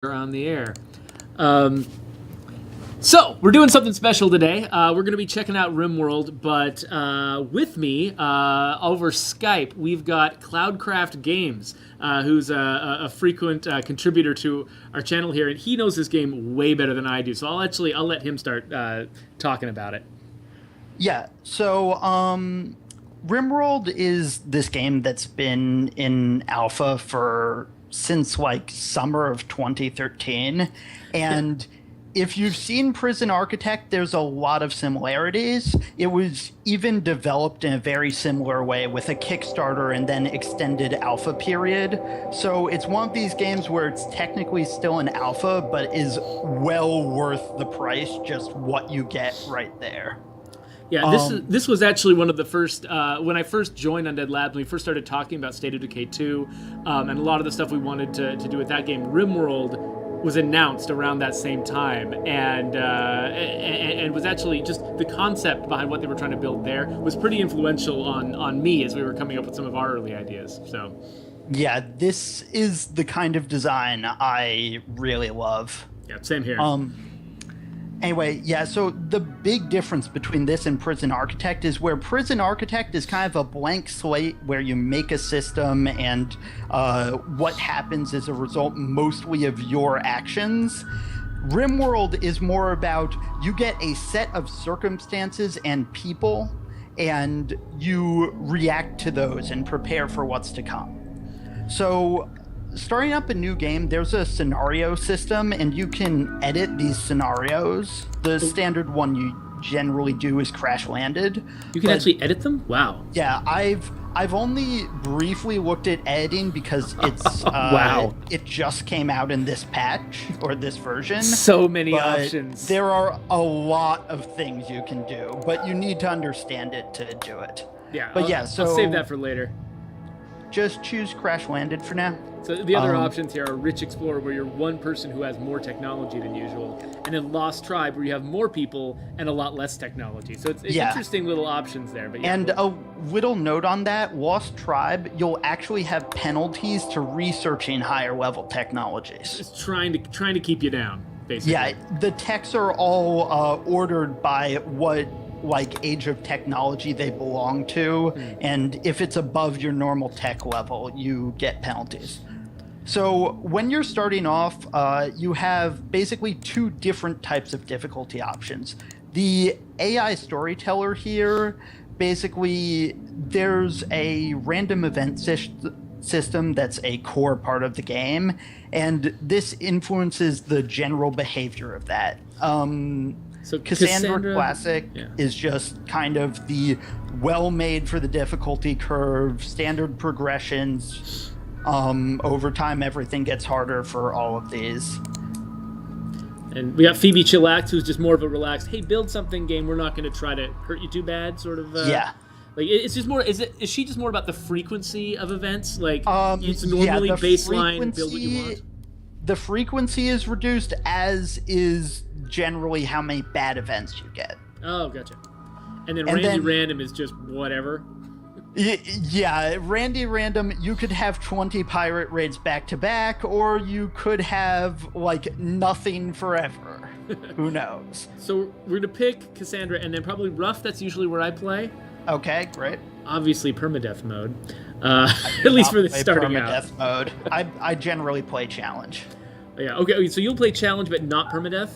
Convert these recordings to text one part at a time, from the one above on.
On the air. So we're doing something special today. We're going to be checking out Rimworld, but with me over Skype, we've got CloudcraftGamez, who's a frequent contributor to our channel here, and he knows this game way better than I do. So I'll let him start talking about it. Yeah. So Rimworld is this game that's been in alpha since like summer of 2013, and if you've seen Prison Architect, there's a lot of similarities. It was even developed in a very similar way with a Kickstarter and then extended alpha period. So it's one of these games where it's technically still in alpha, but is well worth the price, just what you get right there. Yeah, this was actually one of the first, when I first joined Undead Labs, when we first started talking about State of Decay 2, and a lot of the stuff we wanted to do with that game, Rimworld was announced around that same time, and was actually just the concept behind what they were trying to build there was pretty influential on me as we were coming up with some of our early ideas. So, yeah, this is the kind of design I really love. Yeah, same here. Anyway, yeah, so the big difference between this and Prison Architect is where Prison Architect is kind of a blank slate where you make a system and what happens as a result mostly of your actions. Rimworld is more about you get a set of circumstances and people and you react to those and prepare for what's to come. So starting up a new game, there's a scenario system, and you can edit these scenarios. The standard one you generally do is Crash Landed. You can actually edit them? Wow. Yeah, I've only briefly looked at editing because it's wow. It just came out in this patch or this version. So many options. There are a lot of things you can do, but you need to understand it to do it. Yeah, but I'll save that for later. Just choose Crash Landed for now. So the other options here are Rich Explorer, where you're one person who has more technology than usual, and then Lost Tribe, where you have more people and a lot less technology. So it's interesting little options there. But yeah, and a little note on that, Lost Tribe, you'll actually have penalties to researching higher level technologies. It's trying to keep you down, basically. Yeah, the techs are all ordered by what age of technology they belong to, and if it's above your normal tech level, you get penalties. So when you're starting off, you have basically two different types of difficulty options. The AI storyteller here, basically there's a random event system that's a core part of the game, and this influences the general behavior of that. So Cassandra Classic is just kind of the well-made for the difficulty curve, standard progressions. Over time, everything gets harder for all of these. And we got Phoebe Chillax, who's just more of a relaxed, hey, build something game. We're not going to try to hurt you too bad, sort of. Yeah. Like it's just more. Is she just more about the frequency of events? Like it's normally baseline, build what you want. The frequency is reduced, as is generally how many bad events you get. Oh, gotcha. And then Randy Random is just whatever. Yeah, Randy Random, you could have 20 pirate raids back to back, or you could have like nothing forever. Who knows? So we're gonna pick Cassandra, and then probably Rough. That's usually where I play. Okay, great. Obviously permadeath mode, at least for the starting out. Permadeath mode. I generally play challenge. Yeah. Okay. So you'll play challenge, but not permadeath.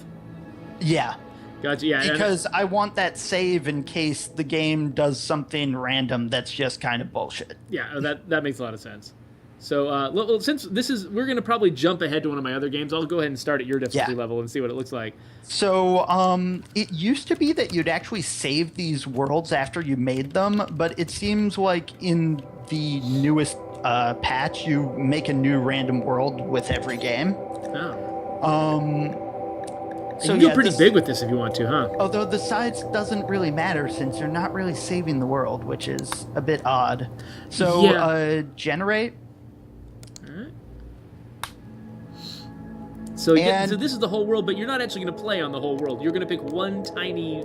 Yeah. Gotcha. Yeah. Because I want that save in case the game does something random that's just kind of bullshit. Yeah. That makes a lot of sense. So since we're gonna probably jump ahead to one of my other games. I'll go ahead and start at your difficulty level and see what it looks like. So it used to be that you'd actually save these worlds after you made them, but it seems like in the newest patch, you make a new random world with every game. Oh. So you can do pretty big with this if you want to, huh? Although the size doesn't really matter since you're not really saving the world, which is a bit odd. So generate. All right. So this is the whole world, but you're not actually going to play on the whole world. You're going to pick one tiny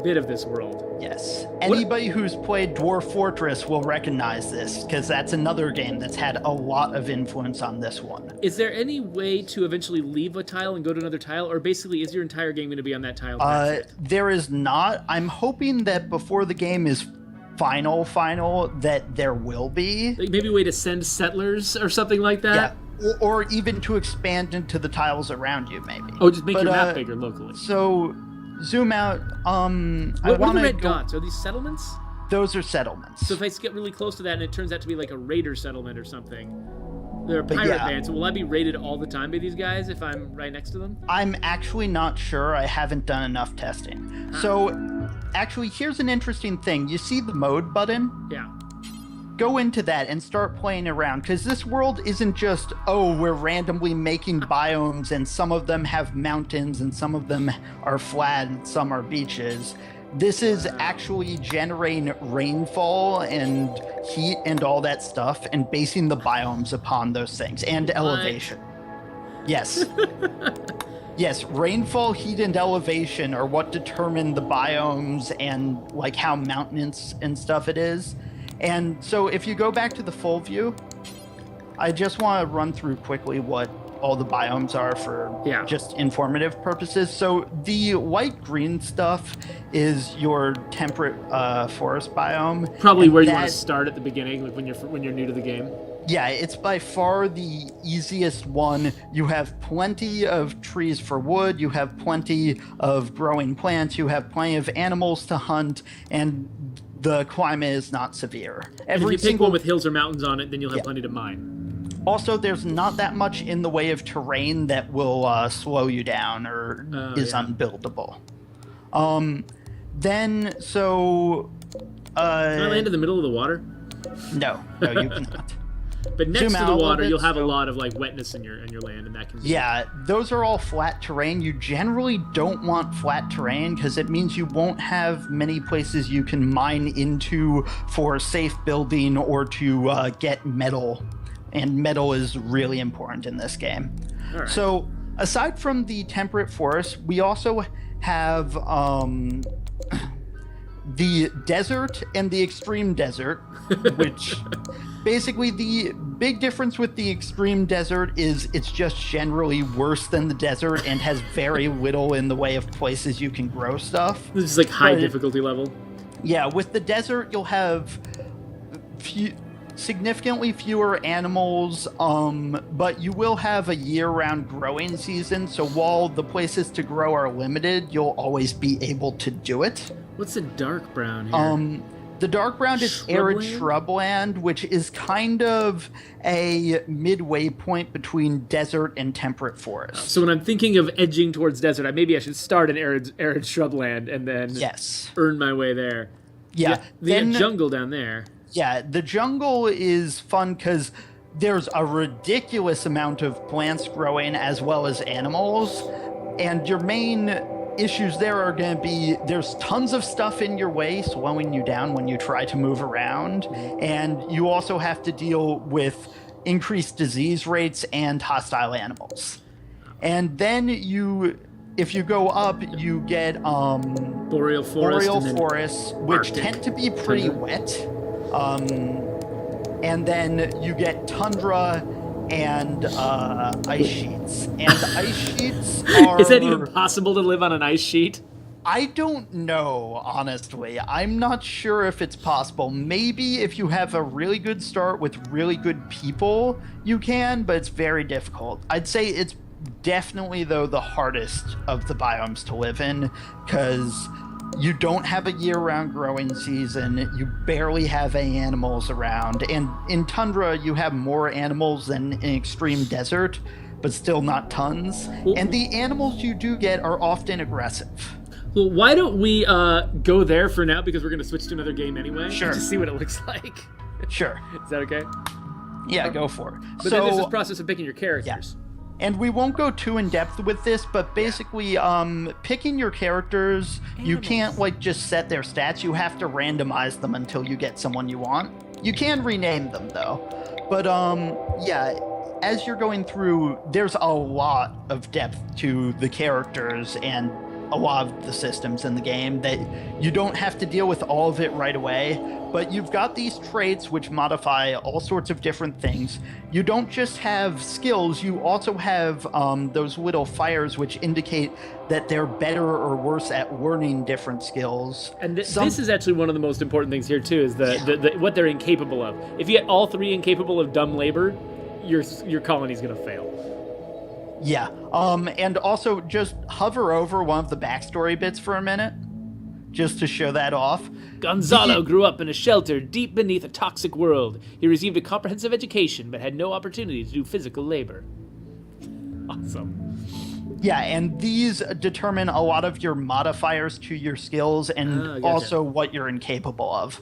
bit of this world. Yes. Anybody who's played Dwarf Fortress will recognize this, because that's another game that's had a lot of influence on this one. Is there any way to eventually leave a tile and go to another tile, or basically is your entire game going to be on that tile? There is not. I'm hoping that before the game is final, that there will be. Like maybe a way to send settlers or something like that? Yeah. Or even to expand into the tiles around you, maybe. Oh, just make your map bigger locally. So, zoom out. What are the red dots? Are these settlements? Those are settlements. So if I get really close to that and it turns out to be like a raider settlement or something, they're a pirate band, so will I be raided all the time by these guys if I'm right next to them? I'm actually not sure. I haven't done enough testing. So, actually, here's an interesting thing. You see the mode button? Yeah. Go into that and start playing around, because this world isn't just, we're randomly making biomes and some of them have mountains and some of them are flat and some are beaches. This is actually generating rainfall and heat and all that stuff and basing the biomes upon those things and elevation. Yes. Yes, rainfall, heat, and elevation are what determine the biomes and like how mountainous and stuff it is. And so if you go back to the full view, I just want to run through quickly what all the biomes are for just informative purposes. So the light-green stuff is your temperate forest biome. Probably where you want to start at the beginning, like when you're new to the game. Yeah, it's by far the easiest one. You have plenty of trees for wood, you have plenty of growing plants, you have plenty of animals to hunt, and the climate is not severe. And if you pick one with hills or mountains on it, then you'll have plenty to mine. Also, there's not that much in the way of terrain that will slow you down or is unbuildable. Can I land in the middle of the water? No, you cannot. But next to the water, you'll have a lot of like wetness in your land, and that can. Yeah, those are all flat terrain. You generally don't want flat terrain because it means you won't have many places you can mine into for safe building or to get metal, and metal is really important in this game. All right. So aside from the temperate forest, we also have the desert and the extreme desert, which basically the big difference with the extreme desert is it's just generally worse than the desert and has very little in the way of places you can grow stuff. This is like high difficulty level. Yeah, with the desert you'll have significantly fewer animals, but you will have a year-round growing season, so while the places to grow are limited, you'll always be able to do it. What's the dark brown here? The dark brown is arid shrubland, which is kind of a midway point between desert and temperate forest. So when I'm thinking of edging towards desert, maybe I should start in arid shrubland and then earn my way there. Yeah. The jungle down there. Yeah, the jungle is fun because there's a ridiculous amount of plants growing as well as animals, and your main issues there are going to be there's tons of stuff in your way slowing you down when you try to move around, and you also have to deal with increased disease rates and hostile animals. And then if you go up, you get boreal forests, which tend to be pretty wet. And then you get tundra and ice sheets. And ice sheets are... Is that even possible to live on an ice sheet? I don't know, honestly. I'm not sure if it's possible. Maybe if you have a really good start with really good people, you can, but it's very difficult. I'd say it's definitely, though, the hardest of the biomes to live in, because you don't have a year-round growing season, you barely have any animals around, and in tundra you have more animals than in extreme desert, but still not tons. And the animals you do get are often aggressive. Well, why don't we go there for now, because we're going to switch to another game anyway. Sure. To see what it looks like. Sure. Is that okay? Yeah, go for it. But then there's this process of picking your characters. Yeah. And we won't go too in depth with this, but basically, picking your characters, you can't just set their stats. You have to randomize them until you get someone you want. You can rename them though, but as you're going through, there's a lot of depth to the characters and a lot of the systems in the game that you don't have to deal with all of it right away, but you've got these traits which modify all sorts of different things. You don't just have skills, you also have those little fires which indicate that they're better or worse at learning different skills. And this is actually one of the most important things here too, is the what they're incapable of. If you get all three incapable of dumb labor, your colony's going to fail. Yeah, and also just hover over one of the backstory bits for a minute, just to show that off. Gonzalo grew up in a shelter deep beneath a toxic world. He received a comprehensive education, but had no opportunity to do physical labor. Awesome. Yeah, and these determine a lot of your modifiers to your skills and gotcha. also what you're incapable of.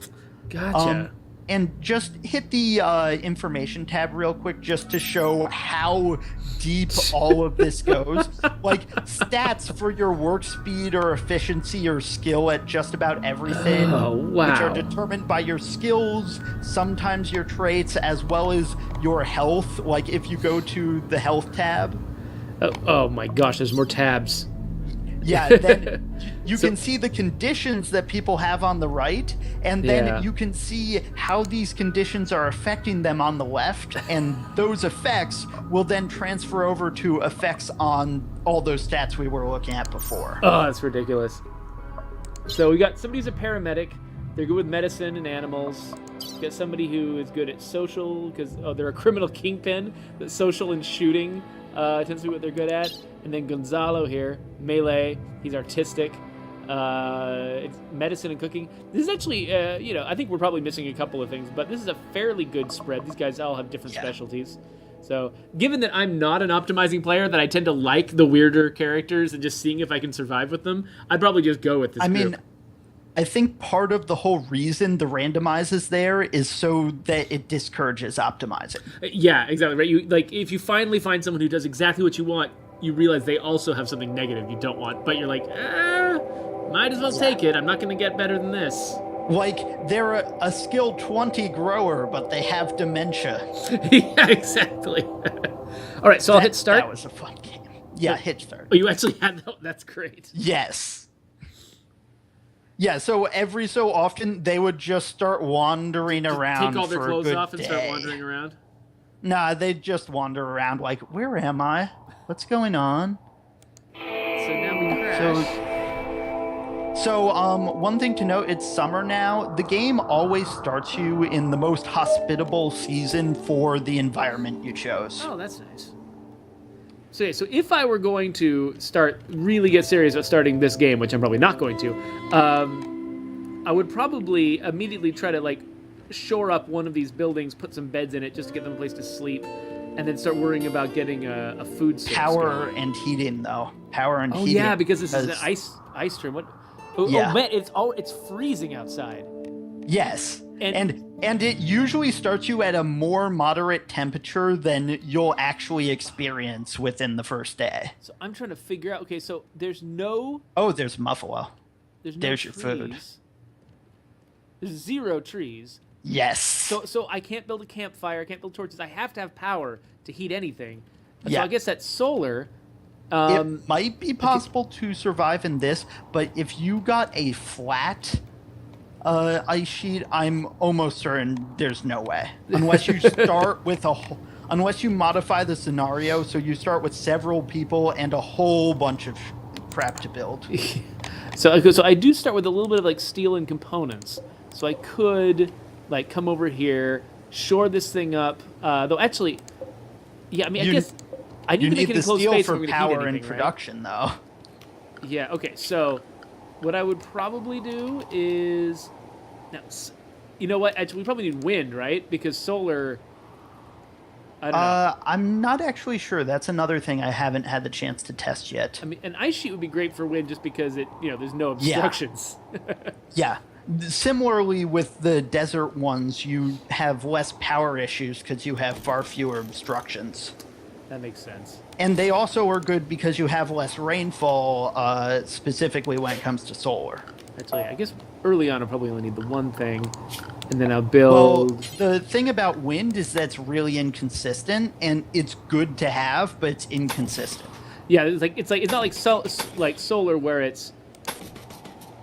Gotcha. And just hit the information tab real quick just to show how deep all of this goes. Like stats for your work speed or efficiency or skill at just about everything. Oh, wow. Which are determined by your skills, sometimes your traits, as well as your health. Like if you go to the health tab. Oh my gosh, there's more tabs. Yeah, then you can see the conditions that people have on the right, and then you can see how these conditions are affecting them on the left, and those effects will then transfer over to effects on all those stats we were looking at before. Oh, that's ridiculous. So we got somebody who's a paramedic. They're good with medicine and animals. We got somebody who is good at social, because they're a criminal kingpin. But social and shooting tends to be what they're good at. And then Gonzalo here, melee. He's artistic. It's medicine and cooking. This is actually, I think we're probably missing a couple of things, but this is a fairly good spread. These guys all have different specialties. So, given that I'm not an optimizing player, that I tend to like the weirder characters and just seeing if I can survive with them, I'd probably just go with this group. I think part of the whole reason the randomize is there is so that it discourages optimizing. Yeah, exactly. Right. If you finally find someone who does exactly what you want, you realize they also have something negative you don't want, but you're like, might as well take it. I'm not going to get better than this. Like, they're a skill 20 grower, but they have dementia. Yeah, exactly. All right, so I'll hit start. That was a fun game. Yeah, hit start. Oh, you actually had that? That's great. Yes. Yeah, so every so often, they would just start wandering around. Take all their for clothes a good off and day. start wandering around? Nah, they'd just wander around like, where am I? What's going on? So now we crash. So, one thing to note, it's summer now. The game always starts you in the most hospitable season for the environment you chose. Oh, that's nice. So if I were going to really get serious about starting this game, which I'm probably not going to, I would probably immediately try to, shore up one of these buildings, put some beds in it just to get them a place to sleep, and then start worrying about getting a food source. Power and heating, though. Power and heating. Oh, yeah, because this is an ice term. What? Oh, man, it's freezing outside. Yes. And it usually starts you at a more moderate temperature than you'll actually experience within the first day. So I'm trying to figure out, okay, so there's no... Oh, there's Muffalo. There's no There's trees. your food. There's 0 trees. Yes. So I can't build a campfire, I can't build torches. I have to have power to heat anything. Yeah. So I guess that's solar. It might be possible to survive in this, but if you got a flat ice sheet, I'm almost certain there's no way. Unless you start with unless you modify the scenario, so you start with several people and a whole bunch of crap to build. So I do start with a little bit of steel and components. So I could come over here, shore this thing up. Though actually, yeah, I mean, I guess I need to make an enclosed space for power and production, though. Yeah. Okay. So what I would probably do is, now, you know what? Actually, we probably need wind, right? Because solar. I don't know. I'm not actually sure. That's another thing I haven't had the chance to test yet. I mean, an ice sheet would be great for wind, just because there's no obstructions. Yeah. Similarly, with the desert ones, you have less power issues because you have far fewer obstructions. That makes sense. And they also are good because you have less rainfall, specifically when it comes to solar. Actually, I guess early on, I'll probably only need the one thing, and then I'll Well, build. the thing about wind is that's really inconsistent, and it's good to have, but it's inconsistent. Yeah, it's not like solar where it's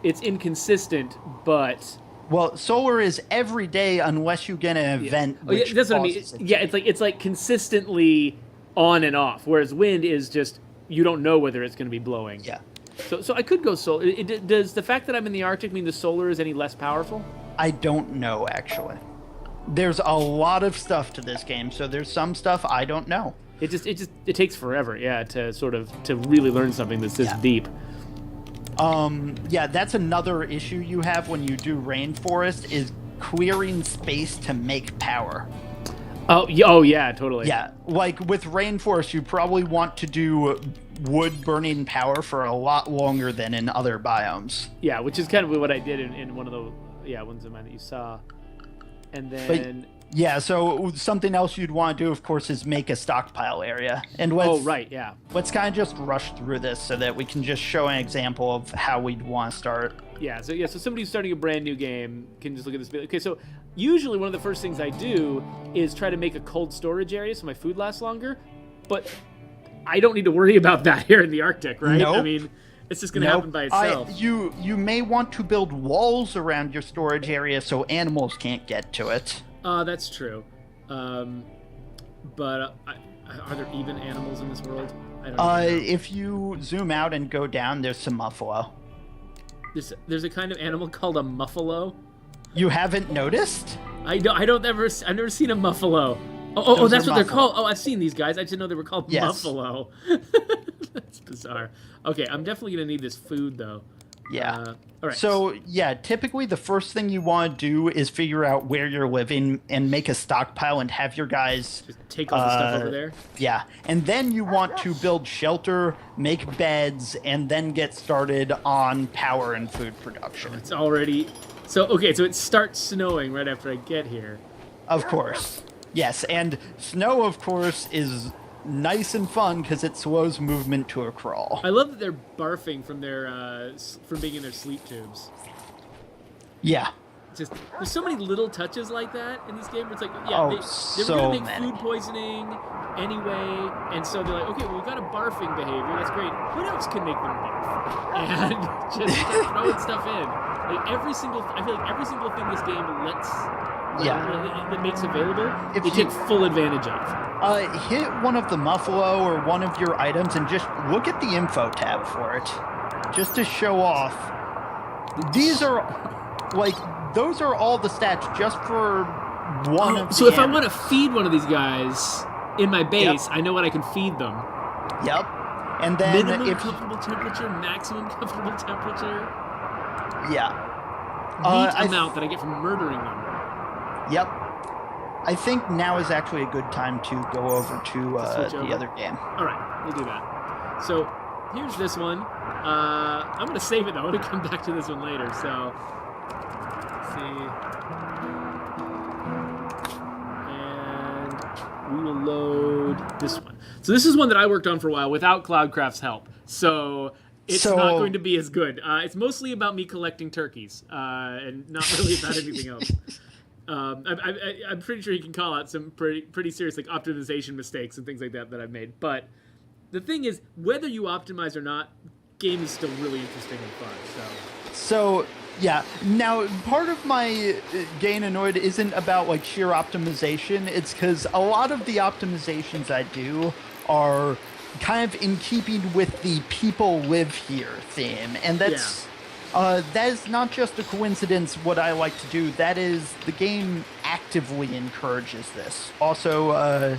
inconsistent, but Well, solar is every day unless you get an event. oh, yeah, Which that's what I mean. causes it Yeah, to. it's like consistently on and off, whereas wind is just you don't know whether it's going to be blowing. Yeah. So I could go solar. Does the fact that I'm in the Arctic mean the solar is any less powerful? I don't know, actually. There's a lot of stuff to this game, so there's some stuff I don't know. It takes forever, yeah, to really learn something that's this deep. Yeah, that's another issue you have when you do rainforest is clearing space to make power. Oh yeah, totally. Yeah, like with rainforest, you probably want to do wood burning power for a lot longer than in other biomes. Yeah, which is kind of what I did in one of the ones of mine that you saw. And then yeah, so something else you'd want to do, of course, is make a stockpile area. And let's, yeah. Let's kind of just rush through this so that we can just show an example of how we'd want to start. So somebody who's starting a brand new game can just look at this. Okay, so usually one of the first things I do is try to make a cold storage area so my food lasts longer, but I don't need to worry about that here in the Arctic, right? Nope. I mean, it's just going to happen by itself. You may want to build walls around your storage area so animals can't get to it. That's true. But are there even animals in this world? I don't know. If you zoom out and go down, there's some muffalo. There's a kind of animal called a muffalo. You haven't noticed? I've never seen a muffalo. Oh, that's what they're called. Oh, I've seen these guys. I didn't know they were called muffalo. That's bizarre. Okay, I'm definitely gonna need this food though. Yeah. All right. So, yeah, typically the first thing you want to do is figure out where you're living and make a stockpile and have your guys... Just take all the stuff over there? Yeah. And then you want to build shelter, make beds, and then get started on power and food production. It's already... So it starts snowing right after I get here. Of course. Yes, and snow, of course, is nice and fun because it slows movement to a crawl. I love that they're barfing from from being in their sleep tubes. Yeah. Just there's so many little touches like that in this game. Where it's like, they were gonna make food poisoning anyway, and so they're like, okay, well, we've got a barfing behavior. That's great. What else can make them barf? And just start throwing stuff in. Like I feel like every single thing this game lets. That makes available, they take full advantage of. Hit one of the muffalo or one of your items and just look at the info tab for it. Just to show off. These are, those are all the stats just for one of the So if I want to feed one of these guys in my base, I know what I can feed them. Yep. And then minimum comfortable temperature, maximum comfortable temperature. Yeah. Meat amount that I get from murdering them. Yep. I think now is actually a good time to go over to the other game. All right, we'll do that. So here's this one. I'm going to save it, though. I'm going to come back to this one later. So let's see. And we will load this one. So this is one that I worked on for a while without Cloudcraft's help. So it's not going to be as good. It's mostly about me collecting turkeys and not really about anything else. I'm pretty sure you can call out some pretty serious optimization mistakes and things like that I've made. But the thing is, whether you optimize or not, game is still really interesting and fun. So yeah. Now, part of my getting annoyed isn't about sheer optimization. It's because a lot of the optimizations I do are kind of in keeping with the people live here theme, and that's. That is not just a coincidence what I like to do. That is, the game actively encourages this. Also,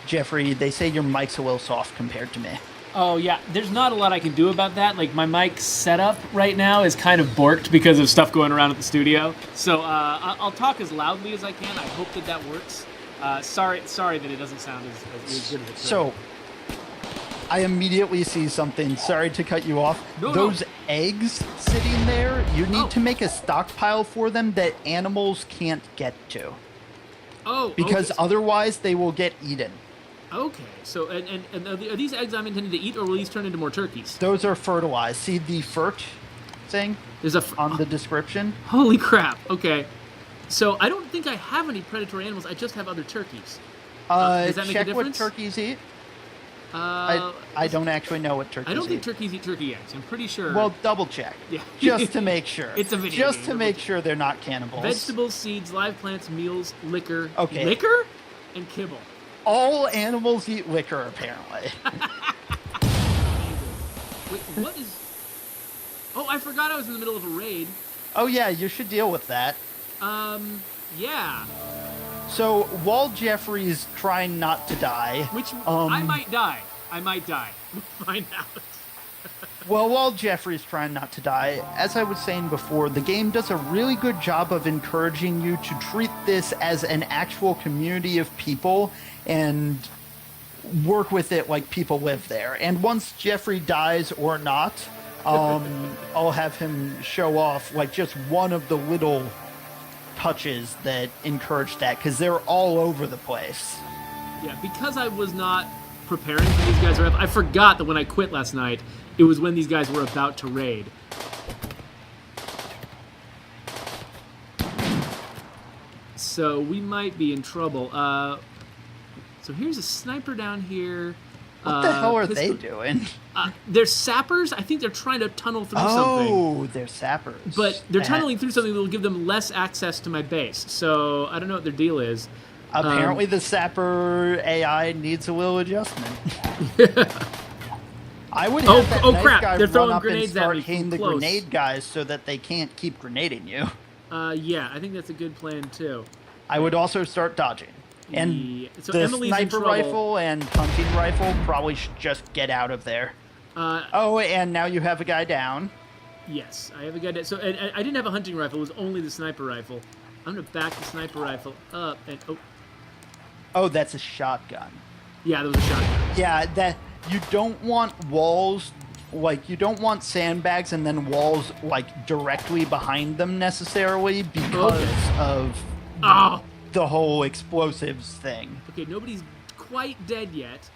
Geoffrey, they say your mic's a little soft compared to me. Oh, yeah. There's not a lot I can do about that. My mic setup right now is kind of borked because of stuff going around at the studio. So I'll talk as loudly as I can. I hope that works. Sorry that it doesn't sound as good as it could. So, I immediately see something. Sorry to cut you off. Those eggs sitting there, you need to make a stockpile for them that animals can't get to. Because otherwise they will get eaten. Okay. So, and are these eggs I'm intending to eat, or will these turn into more turkeys? Those are fertilized. See the fert? referencing on the description. Holy crap! Okay, so I don't think I have any predatory animals. I just have other turkeys. Does that make a check what difference? turkeys eat. I don't actually know what turkeys eat. I don't think turkeys eat turkey eggs. I'm pretty sure. Well, double check. Yeah. Just to make sure. It's a video Just game. to make sure they're not cannibals. Vegetables, seeds, live plants, meals, liquor. Okay. Liquor? And kibble. All animals eat liquor, apparently. Wait, what is... Oh, I forgot I was in the middle of a raid. Oh, yeah, you should deal with that. Yeah. So, while Geoffrey's trying not to die... Which, I might die. We'll find out. Well, while Geoffrey's trying not to die, as I was saying before, the game does a really good job of encouraging you to treat this as an actual community of people and work with it like people live there. And once Geoffrey dies or not, I'll have him show off like just one of the little touches that encourage that, because they're all over the place. Yeah, because I was not preparing for these guys. I forgot that when I quit last night, it was when these guys were about to raid. So we might be in trouble. So here's a sniper down here. What the hell are they doing? They're sappers. I think they're trying to tunnel through something. Oh, they're sappers. But they're tunneling through something that will give them less access to my base. So I don't know what their deal is. Apparently the sapper AI needs a little adjustment. I would have that knife crap. guy They're run throwing up and grenades at start me hitting from the close. grenade guys so that they can't keep grenading you. Yeah, I think that's a good plan too. I would also start dodging. And So the Emily's in sniper trouble. rifle and hunting rifle probably should just get out of there. Oh, and now you have a guy down. Yes, I have a guy. So and I didn't have a hunting rifle. It was only the sniper rifle. I'm gonna back the sniper rifle up and Oh, that's a shotgun. Yeah, that was a shotgun. Yeah, that you don't want walls, like you don't want sandbags and then walls like directly behind them necessarily because of the whole explosives thing. Okay, nobody's quite dead yet.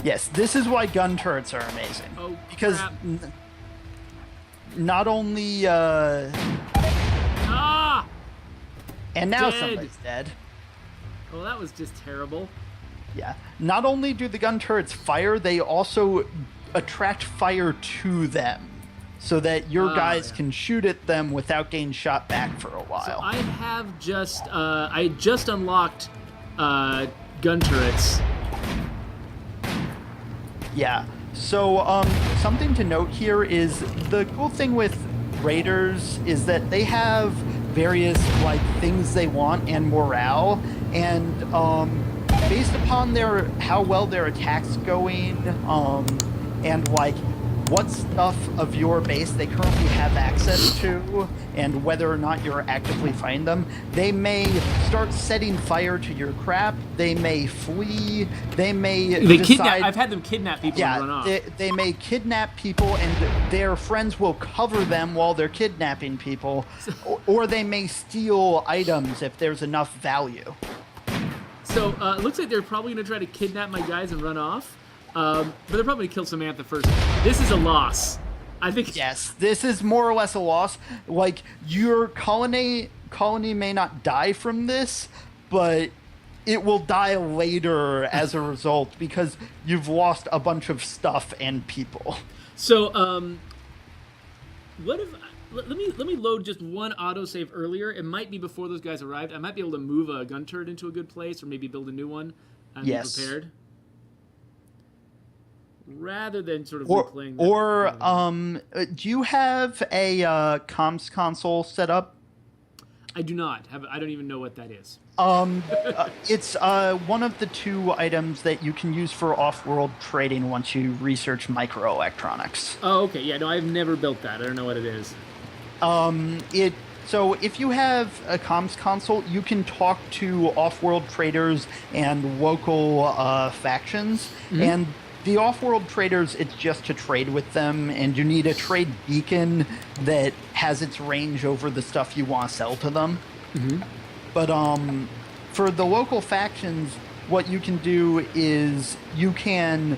Yes, this is why gun turrets are amazing. Oh, because crap. Not only and now Dead. somebody's dead. Well, that was just terrible. Yeah. Not only do the gun turrets fire, they also attract fire to them, so that your guys can shoot at them without getting shot back for a while. So I have just I just unlocked gun turrets. Yeah. So something to note here is the cool thing with raiders is that they have various like things they want and morale, and based upon how well their attacks going, and like what stuff of your base they currently have access to, and whether or not you're actively fighting them, they may start setting fire to your crap. They may flee. They kidnap. I've had them kidnap people and run off. They may kidnap people, and their friends will cover them while they're kidnapping people, or they may steal items if there's enough value. So it looks like they're probably going to try to kidnap my guys and run off. But they're probably going to kill Samantha first. This is a loss. I think. Yes, this is more or less a loss. Like, your colony may not die from this, but it will die later as a result because you've lost a bunch of stuff and people. So, what if... Let me load just one autosave earlier. It might be before those guys arrived. I might be able to move a gun turret into a good place, or maybe build a new one and be prepared. Rather than sort of replaying that. Do you have a comms console set up? I do not. I don't even know what that is. It's one of the two items that you can use for off-world trading once you research microelectronics. Oh, okay. Yeah, no, I've never built that. I don't know what it is. So if you have a comms console, you can talk to off-world traders and local factions, and the off-world traders, it's just to trade with them, and you need a trade beacon that has its range over the stuff you want to sell to them. But for the local factions, what you can do is you can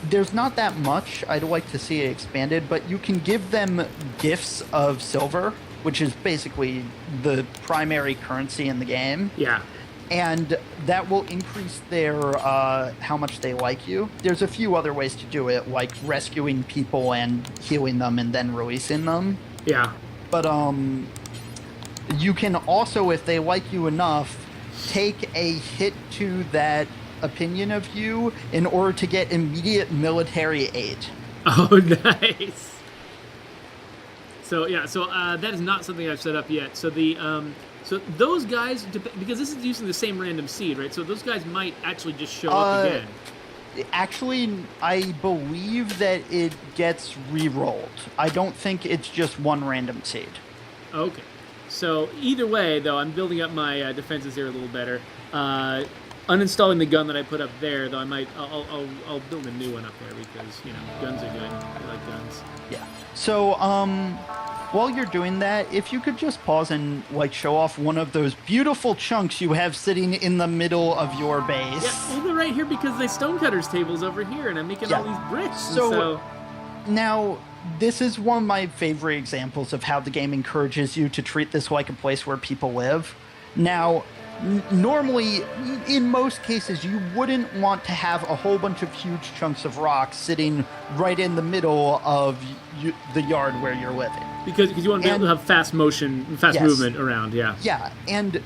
there's not that much. I'd like to see it expanded, but you can give them gifts of silver, which is basically the primary currency in the game. Yeah. And that will increase their how much they like you. There's a few other ways to do it, like rescuing people and healing them and then releasing them. Yeah. But you can also, if they like you enough, take a hit to that opinion of you in order to get immediate military aid. Oh, nice. So yeah, that is not something I've set up yet. So so those guys, because this is using the same random seed, right? So those guys might actually just show up again. Actually, I believe that it gets re-rolled. I don't think it's just one random seed. Okay. So either way, though, I'm building up my defenses here a little better. Uninstalling the gun that I put up there, though, I'll build a new one up there because guns are good. I like guns. Yeah. So while you're doing that, if you could just pause and show off one of those beautiful chunks you have sitting in the middle of your base. Yeah, well, they're right here because the stonecutters table's over here, and I'm making all these bricks. So now, this is one of my favorite examples of how the game encourages you to treat this like a place where people live. Now, normally, in most cases, you wouldn't want to have a whole bunch of huge chunks of rock sitting right in the middle of the yard where you're living. Because you want to be able to have fast movement around, yeah. Yeah, and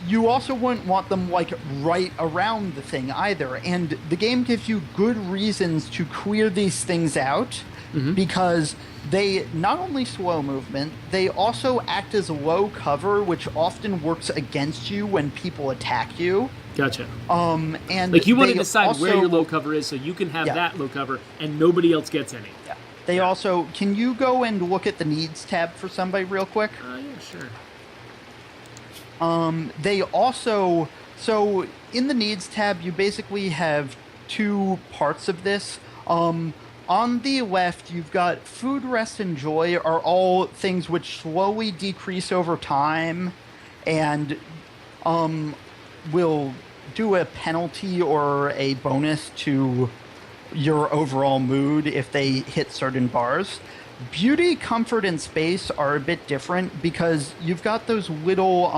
you also wouldn't want them right around the thing either. And the game gives you good reasons to clear these things out. Mm-hmm. Because they not only slow movement, they also act as low cover, which often works against you when people attack you. Gotcha. And you want to decide where your low cover is so you can have that low cover and nobody else gets any. Yeah. They also, can you go and look at the needs tab for somebody real quick? Yeah, sure. They also, so in the needs tab, you basically have two parts of this. On the left, you've got food, rest, and joy are all things which slowly decrease over time and will do a penalty or a bonus to your overall mood if they hit certain bars. Beauty, comfort, and space are a bit different because you've got those little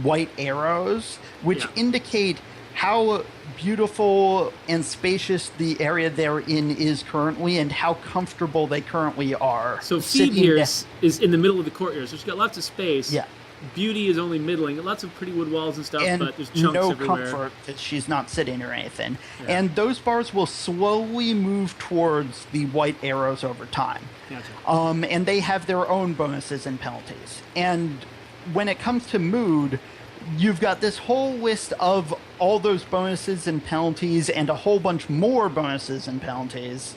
white arrows which indicate how beautiful and spacious the area they're in is currently and how comfortable they currently are. So feed here is in the middle of the courtyard, so she's got lots of space. Yeah. Beauty is only middling. Lots of pretty wood walls and stuff, and but there's chunks everywhere. No comfort that she's not sitting or anything. Yeah. And those bars will slowly move towards the white arrows over time. Gotcha. And they have their own bonuses and penalties. And when it comes to mood, you've got this whole list of all those bonuses and penalties and a whole bunch more bonuses and penalties.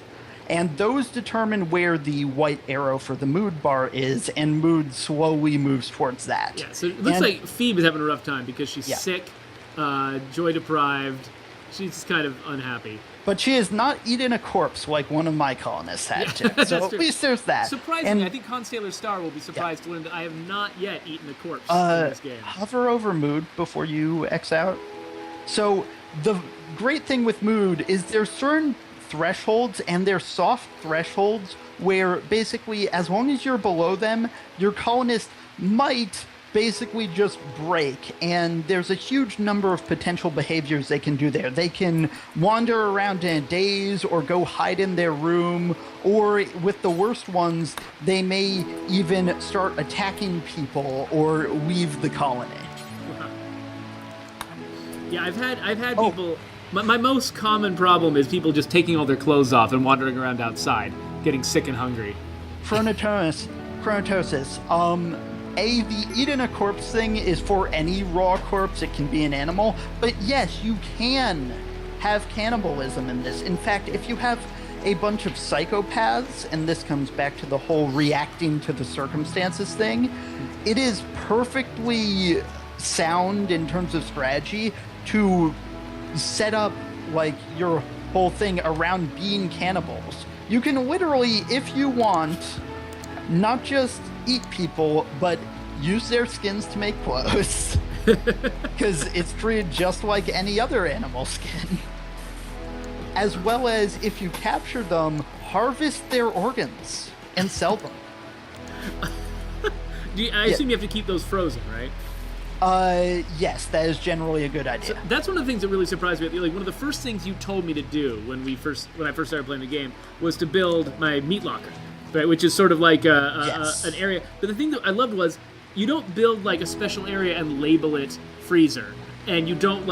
And those determine where the white arrow for the mood bar is, and mood slowly moves towards that. Yeah, so it looks like Phoebe is having a rough time because she's sick, joy deprived. She's just kind of unhappy. But she is not eating a corpse like one of my colonists had to. So at least there's that. Surprisingly, I think Constellar Star will be surprised to learn that I have not yet eaten a corpse in this game. Hover over mood before you X out. So the great thing with mood is there's certain thresholds, and they're soft thresholds where basically as long as you're below them, your colonist might basically just break, and there's a huge number of potential behaviors they can do there. They can wander around in a daze or go hide in their room, or with the worst ones, they may even start attacking people or leave the colony. Yeah, I've had people. My most common problem is people just taking all their clothes off and wandering around outside, getting sick and hungry. Chronatosis. The eating a corpse thing is for any raw corpse. It can be an animal. But yes, you can have cannibalism in this. In fact, if you have a bunch of psychopaths, and this comes back to the whole reacting to the circumstances thing, it is perfectly sound in terms of strategy to set up your whole thing around being cannibals. You can literally, if you want, not just eat people, but use their skins to make clothes. Because it's treated just like any other animal skin. as well as, if you capture them, harvest their organs and sell them. I assume you have to keep those frozen, right? Yes, that is generally a good idea. So that's one of the things that really surprised me. Like, one of the first things you told me to do when I first started playing the game was to build my meat locker, right? Which is sort of like an area. But the thing that I loved was you don't build like a special area and label it freezer, and you don't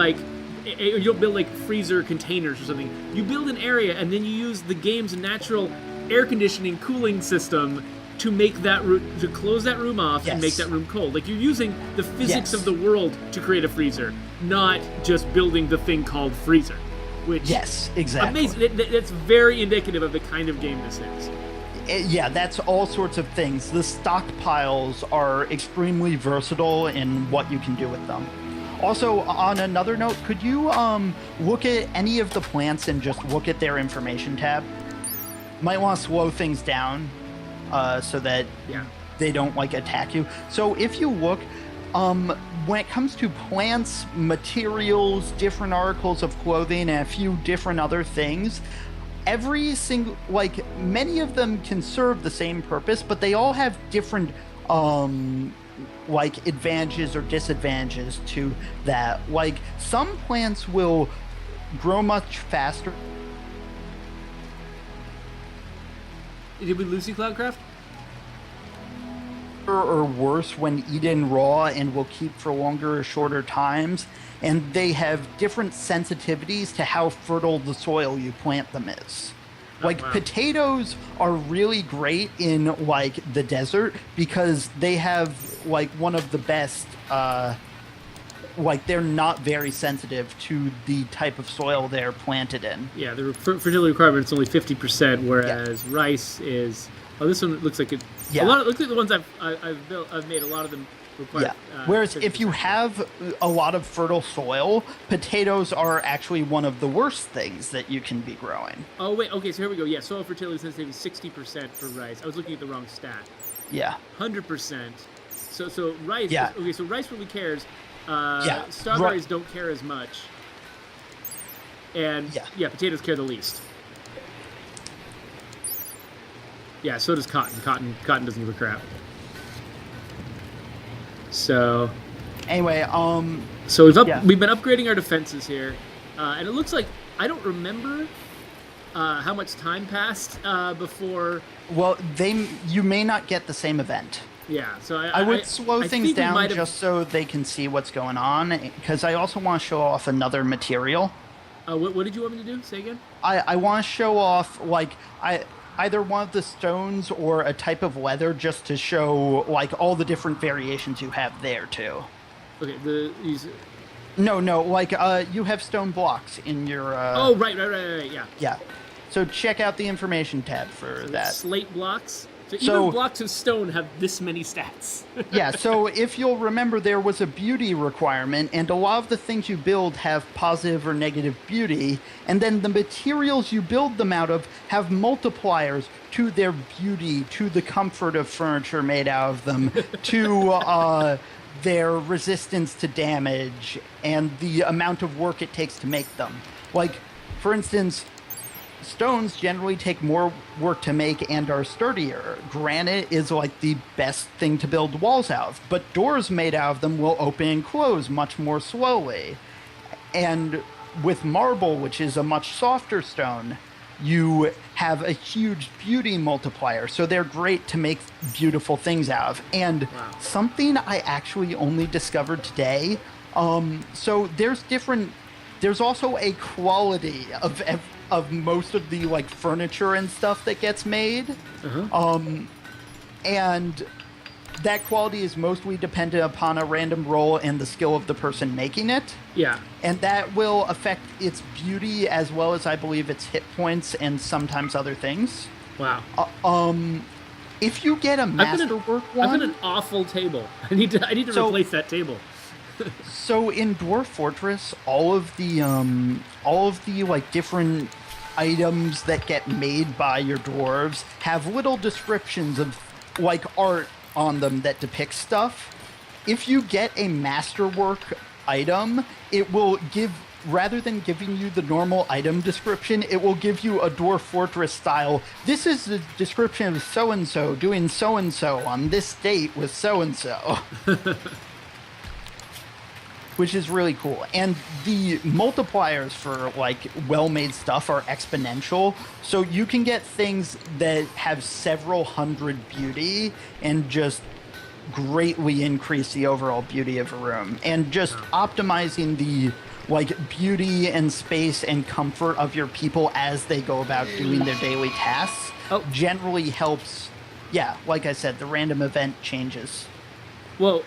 build like freezer containers or something. You build an area and then you use the game's natural air conditioning cooling system to make that to close that room off and make that room cold. Like, you're using the physics of the world to create a freezer, not just building the thing called freezer. Which exactly. Amazing. That's very indicative of the kind of game this is. Yeah, that's all sorts of things. The stockpiles are extremely versatile in what you can do with them. Also, on another note, could you look at any of the plants and just look at their information tab? Might want to slow things down so that they don't attack you. So if you look, when it comes to plants, materials, different articles of clothing, and a few different other things, every single, many of them can serve the same purpose, but they all have different advantages or disadvantages to that. Like, some plants will grow much faster. Did we lose you, Cloudcraft? Or worse when eaten raw and will keep for longer or shorter times, and they have different sensitivities to how fertile the soil you plant them is. Potatoes are really great in the desert because they have one of the best they're not very sensitive to the type of soil they're planted in. Yeah, the fertility requirement is only 50%, whereas rice is. Oh, this one looks like it. Yeah. Look at the ones I've built. I've made a lot of them require. Yeah. Whereas 50%. If you have a lot of fertile soil, potatoes are actually one of the worst things that you can be growing. Oh wait, okay, so here we go. Yeah, soil fertility sensitivity is 60% for rice. I was looking at the wrong stat. Yeah. 100%. So rice. Yeah. Okay, so rice really cares. Strawberries don't care as much. And potatoes care the least. Yeah, so does cotton. Cotton doesn't give a crap. So anyway, so we've been upgrading our defenses here, and it looks like I don't remember how much time passed before. Well, you may not get the same event. Yeah, so I would slow things down just so they can see what's going on, because I also want to show off another material. What did you want me to do? Say again? I want to show off either one of the stones or a type of leather, just to show all the different variations you have there too. Okay, you have stone blocks in your. Oh, right, yeah. Yeah, so check out the information tab for that. Slate blocks. So even blocks of stone have this many stats. Yeah, so if you'll remember, there was a beauty requirement, and a lot of the things you build have positive or negative beauty, and then the materials you build them out of have multipliers to their beauty, to the comfort of furniture made out of them, to their resistance to damage, and the amount of work it takes to make them. For instance, stones generally take more work to make and are sturdier. Granite is the best thing to build walls out of, but doors made out of them will open and close much more slowly. And with marble, which is a much softer stone, you have a huge beauty multiplier, so they're great to make beautiful things out of. And something I actually only discovered today, so there's also a quality of most of the furniture and stuff that gets made. And that quality is mostly dependent upon a random roll and the skill of the person making it. Yeah. And that will affect its beauty as well as, I believe, its hit points and sometimes other things. Wow. If you get a masterwork one, I've got an awful table. I need to replace that table. So in Dwarf Fortress, all of the different items that get made by your dwarves have little descriptions of art on them that depict stuff. If you get a masterwork item, it will give rather than giving you the normal item description, it will give you a dwarf fortress style. This is the description of so-and-so doing so-and-so on this date with so-and-so. Which is really cool. And the multipliers for like well-made stuff are exponential. So you can get things that have several hundred beauty and just greatly increase the overall beauty of a room. And just optimizing the like beauty and space and comfort of your people as they go about doing their daily tasks generally helps. Yeah, like I said, the random event changes. Well,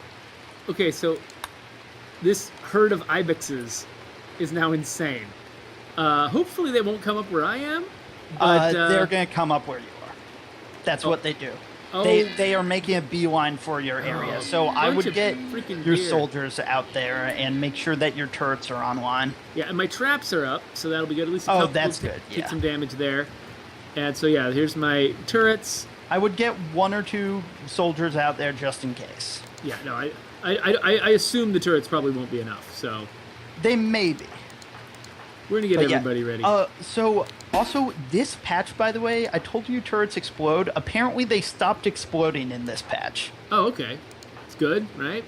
okay, so this herd of ibexes is now insane. Hopefully they won't come up where I am. But, they're going to come up where you are. That's what they do. Oh. They are making a beeline for your area. So I would get your soldiers out there and make sure that your turrets are online. Yeah, and my traps are up, so that'll be good. At least that's good. Take some damage there. And so, yeah, here's my turrets. I would get 1 or 2 soldiers out there just in case. Yeah, no, I assume the turrets probably won't be enough, so... They may be. We're going to get everybody ready. So, also, this patch, by the way, I told you turrets explode. Apparently, they stopped exploding in this patch. Oh, okay. It's good, right?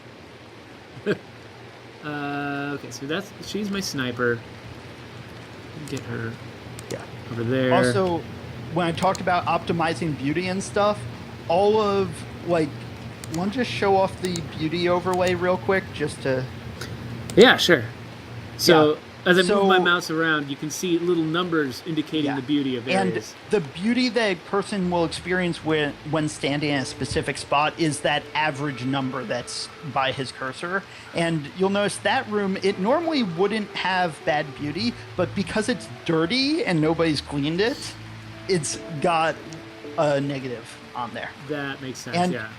Okay, so she's my sniper. Get her over there. Also, when I talked about optimizing beauty and stuff, all of, like... Want to just show off the beauty overlay real quick, just to... Yeah, sure. So, as I move my mouse around, you can see little numbers indicating the beauty of areas. And the beauty that a person will experience when standing in a specific spot is that average number that's by his cursor. And you'll notice that room, it normally wouldn't have bad beauty, but because it's dirty and nobody's cleaned it, it's got a negative on there. That makes sense, yeah.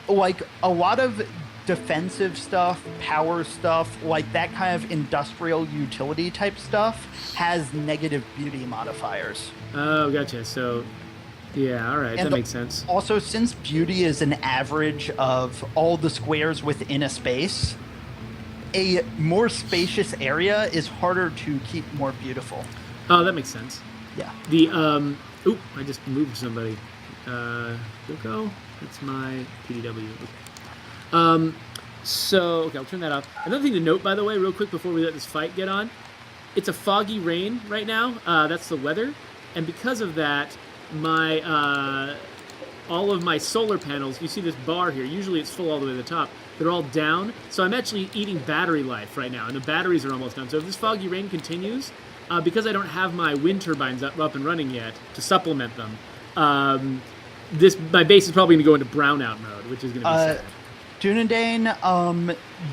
Like a lot of defensive stuff, power stuff, like that kind of industrial utility type stuff has negative beauty modifiers. Oh, gotcha. So, yeah, all right, that makes sense. Also, since beauty is an average of all the squares within a space, a more spacious area is harder to keep more beautiful. Oh, that makes sense. Yeah. Oop, I just moved somebody. Go. That's my PDW. So, okay, I'll turn that off. Another thing to note, by the way, real quick before we let this fight get on, it's a foggy rain right now. That's the weather. And because of that, all of my solar panels, you see this bar here, usually it's full all the way to the top, they're all down. So I'm actually eating battery life right now, and the batteries are almost done. So if this foggy rain continues, because I don't have my wind turbines up and running yet to supplement them, my base is probably going to go into brownout mode, which is going to be sad. Dunedin,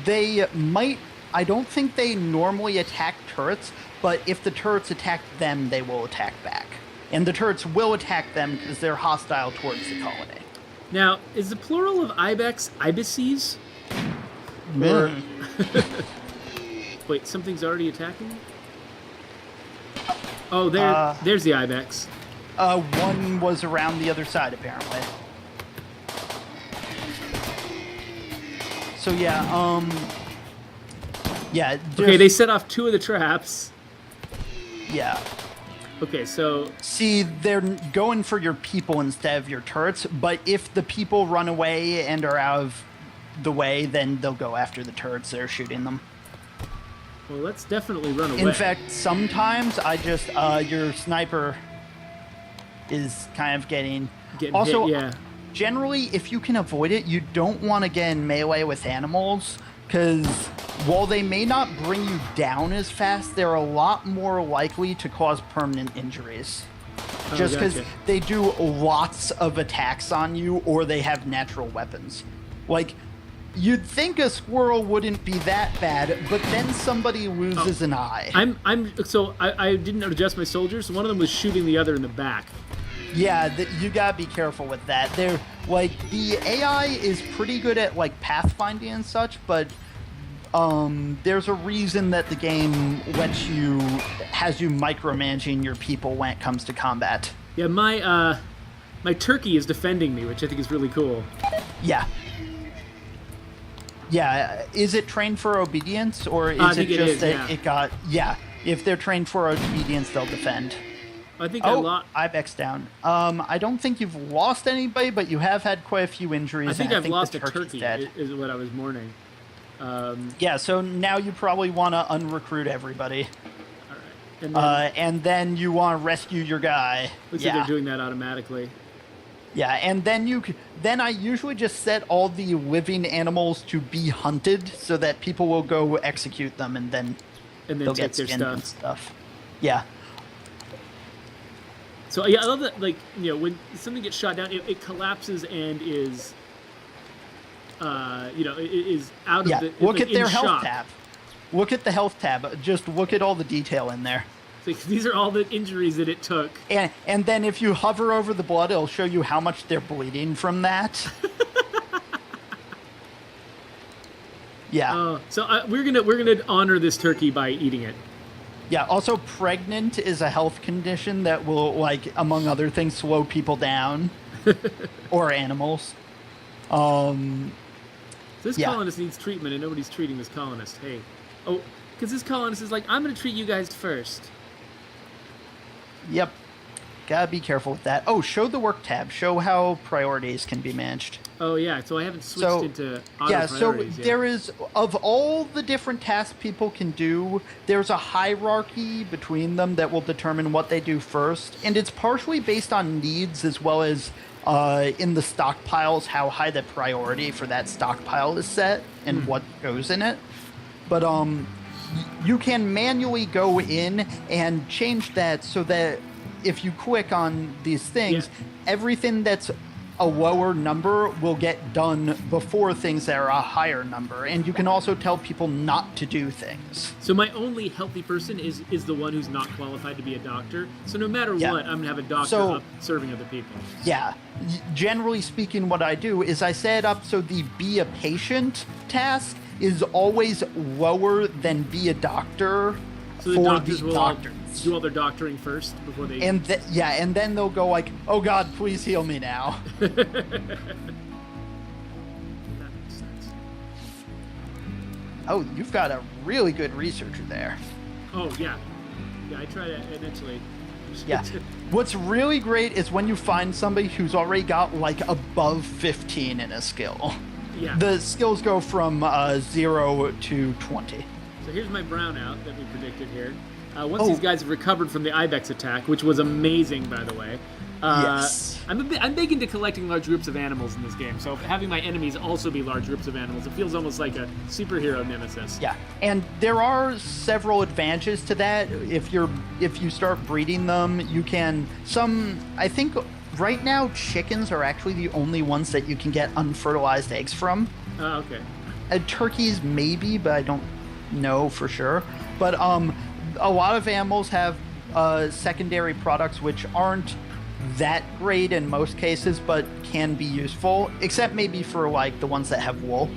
they might... I don't think they normally attack turrets, but if the turrets attack them, they will attack back. And the turrets will attack them because they're hostile towards the colony. Now, is the plural of ibex ibises? Or... Wait, something's already attacking? Oh, there's the ibex. One was around the other side, apparently. So, yeah, yeah. Okay, they set off 2 of the traps. Yeah. Okay, so... See, they're going for your people instead of your turrets, but if the people run away and are out of the way, then they'll go after the turrets that are shooting them. Well, let's definitely run away. In fact, sometimes I just... your sniper is kind of getting also, hit, yeah. Generally, if you can avoid it, you don't want to get in melee with animals, because while they may not bring you down as fast, they're a lot more likely to cause permanent injuries. Just because they do lots of attacks on you, or they have natural weapons. Like, you'd think a squirrel wouldn't be that bad, but then somebody loses an eye. I didn't adjust my soldiers. One of them was shooting the other in the back. Yeah, you gotta be careful with that. They're like, the AI is pretty good at like pathfinding and such, but there's a reason that the game has you micromanaging your people when it comes to combat. Yeah, my turkey is defending me, which I think is really cool. Yeah. Yeah, is it trained for obedience, or is it just that it got... Yeah, If they're trained for obedience, they'll defend. I think I lost. Ibex down. I don't think you've lost anybody, but you have had quite a few injuries. I think I've lost a turkey's turkey. dead. Is what I was mourning. Yeah, so now you probably want to unrecruit everybody. All right. And then you want to rescue your guy. Looks like they're doing that automatically. Yeah, and then I usually just set all the living animals to be hunted so that people will go execute them, and then they'll take get their skinned and stuff. Yeah. So yeah, I love that. Like, you know, when something gets shot down, it collapses and is, is out of the. Look like, at their in health shock. tab. Look at the health tab. Just look at all the detail in there. So these are all the injuries that it took. And then if you hover over the blood, it'll show you how much they're bleeding from that. Yeah. So we're gonna honor this turkey by eating it. Yeah. Also, pregnant is a health condition that will, like, among other things, slow people down, or animals. This colonist needs treatment, and nobody's treating this colonist. Hey, because this colonist is like, I'm gonna treat you guys first. Yep. Gotta be careful with that. Oh, show the work tab. Show how priorities can be managed. Oh, yeah. So I haven't switched into auto priorities yet. There is, of all the different tasks people can do, there's a hierarchy between them that will determine what they do first. And it's partially based on needs as well as in the stockpiles, how high the priority for that stockpile is set and what goes in it. But you can manually go in and change that so that if you click on these things, everything that's a lower number will get done before things that are a higher number. And you can also tell people not to do things. So my only healthy person is the one who's not qualified to be a doctor. So no matter what, I'm going to have a doctor up serving other people. Yeah. Generally speaking, what I do is I set up so the be a patient task is always lower than be a doctor so for doctors the doctors. Do all their doctoring first before they... And then they'll go like, oh God, please heal me now. That makes sense. Oh, you've got a really good researcher there. Oh, yeah. Yeah, I try to eventually... Yeah. What's really great is when you find somebody who's already got like above 15 in a skill. Yeah. The skills go from 0 to 20. So here's my brownout that we predicted here. Once these guys have recovered from the Ibex attack, which was amazing, by the way. Yes. I'm big into collecting large groups of animals in this game, so having my enemies also be large groups of animals, it feels almost like a superhero nemesis. Yeah, and there are several advantages to that. If you start breeding them, you can... I think right now chickens are actually the only ones that you can get unfertilized eggs from. Oh, okay. Turkeys maybe, but I don't know for sure. But a lot of animals have secondary products which aren't that great in most cases, but can be useful, except maybe for like the ones that have wool.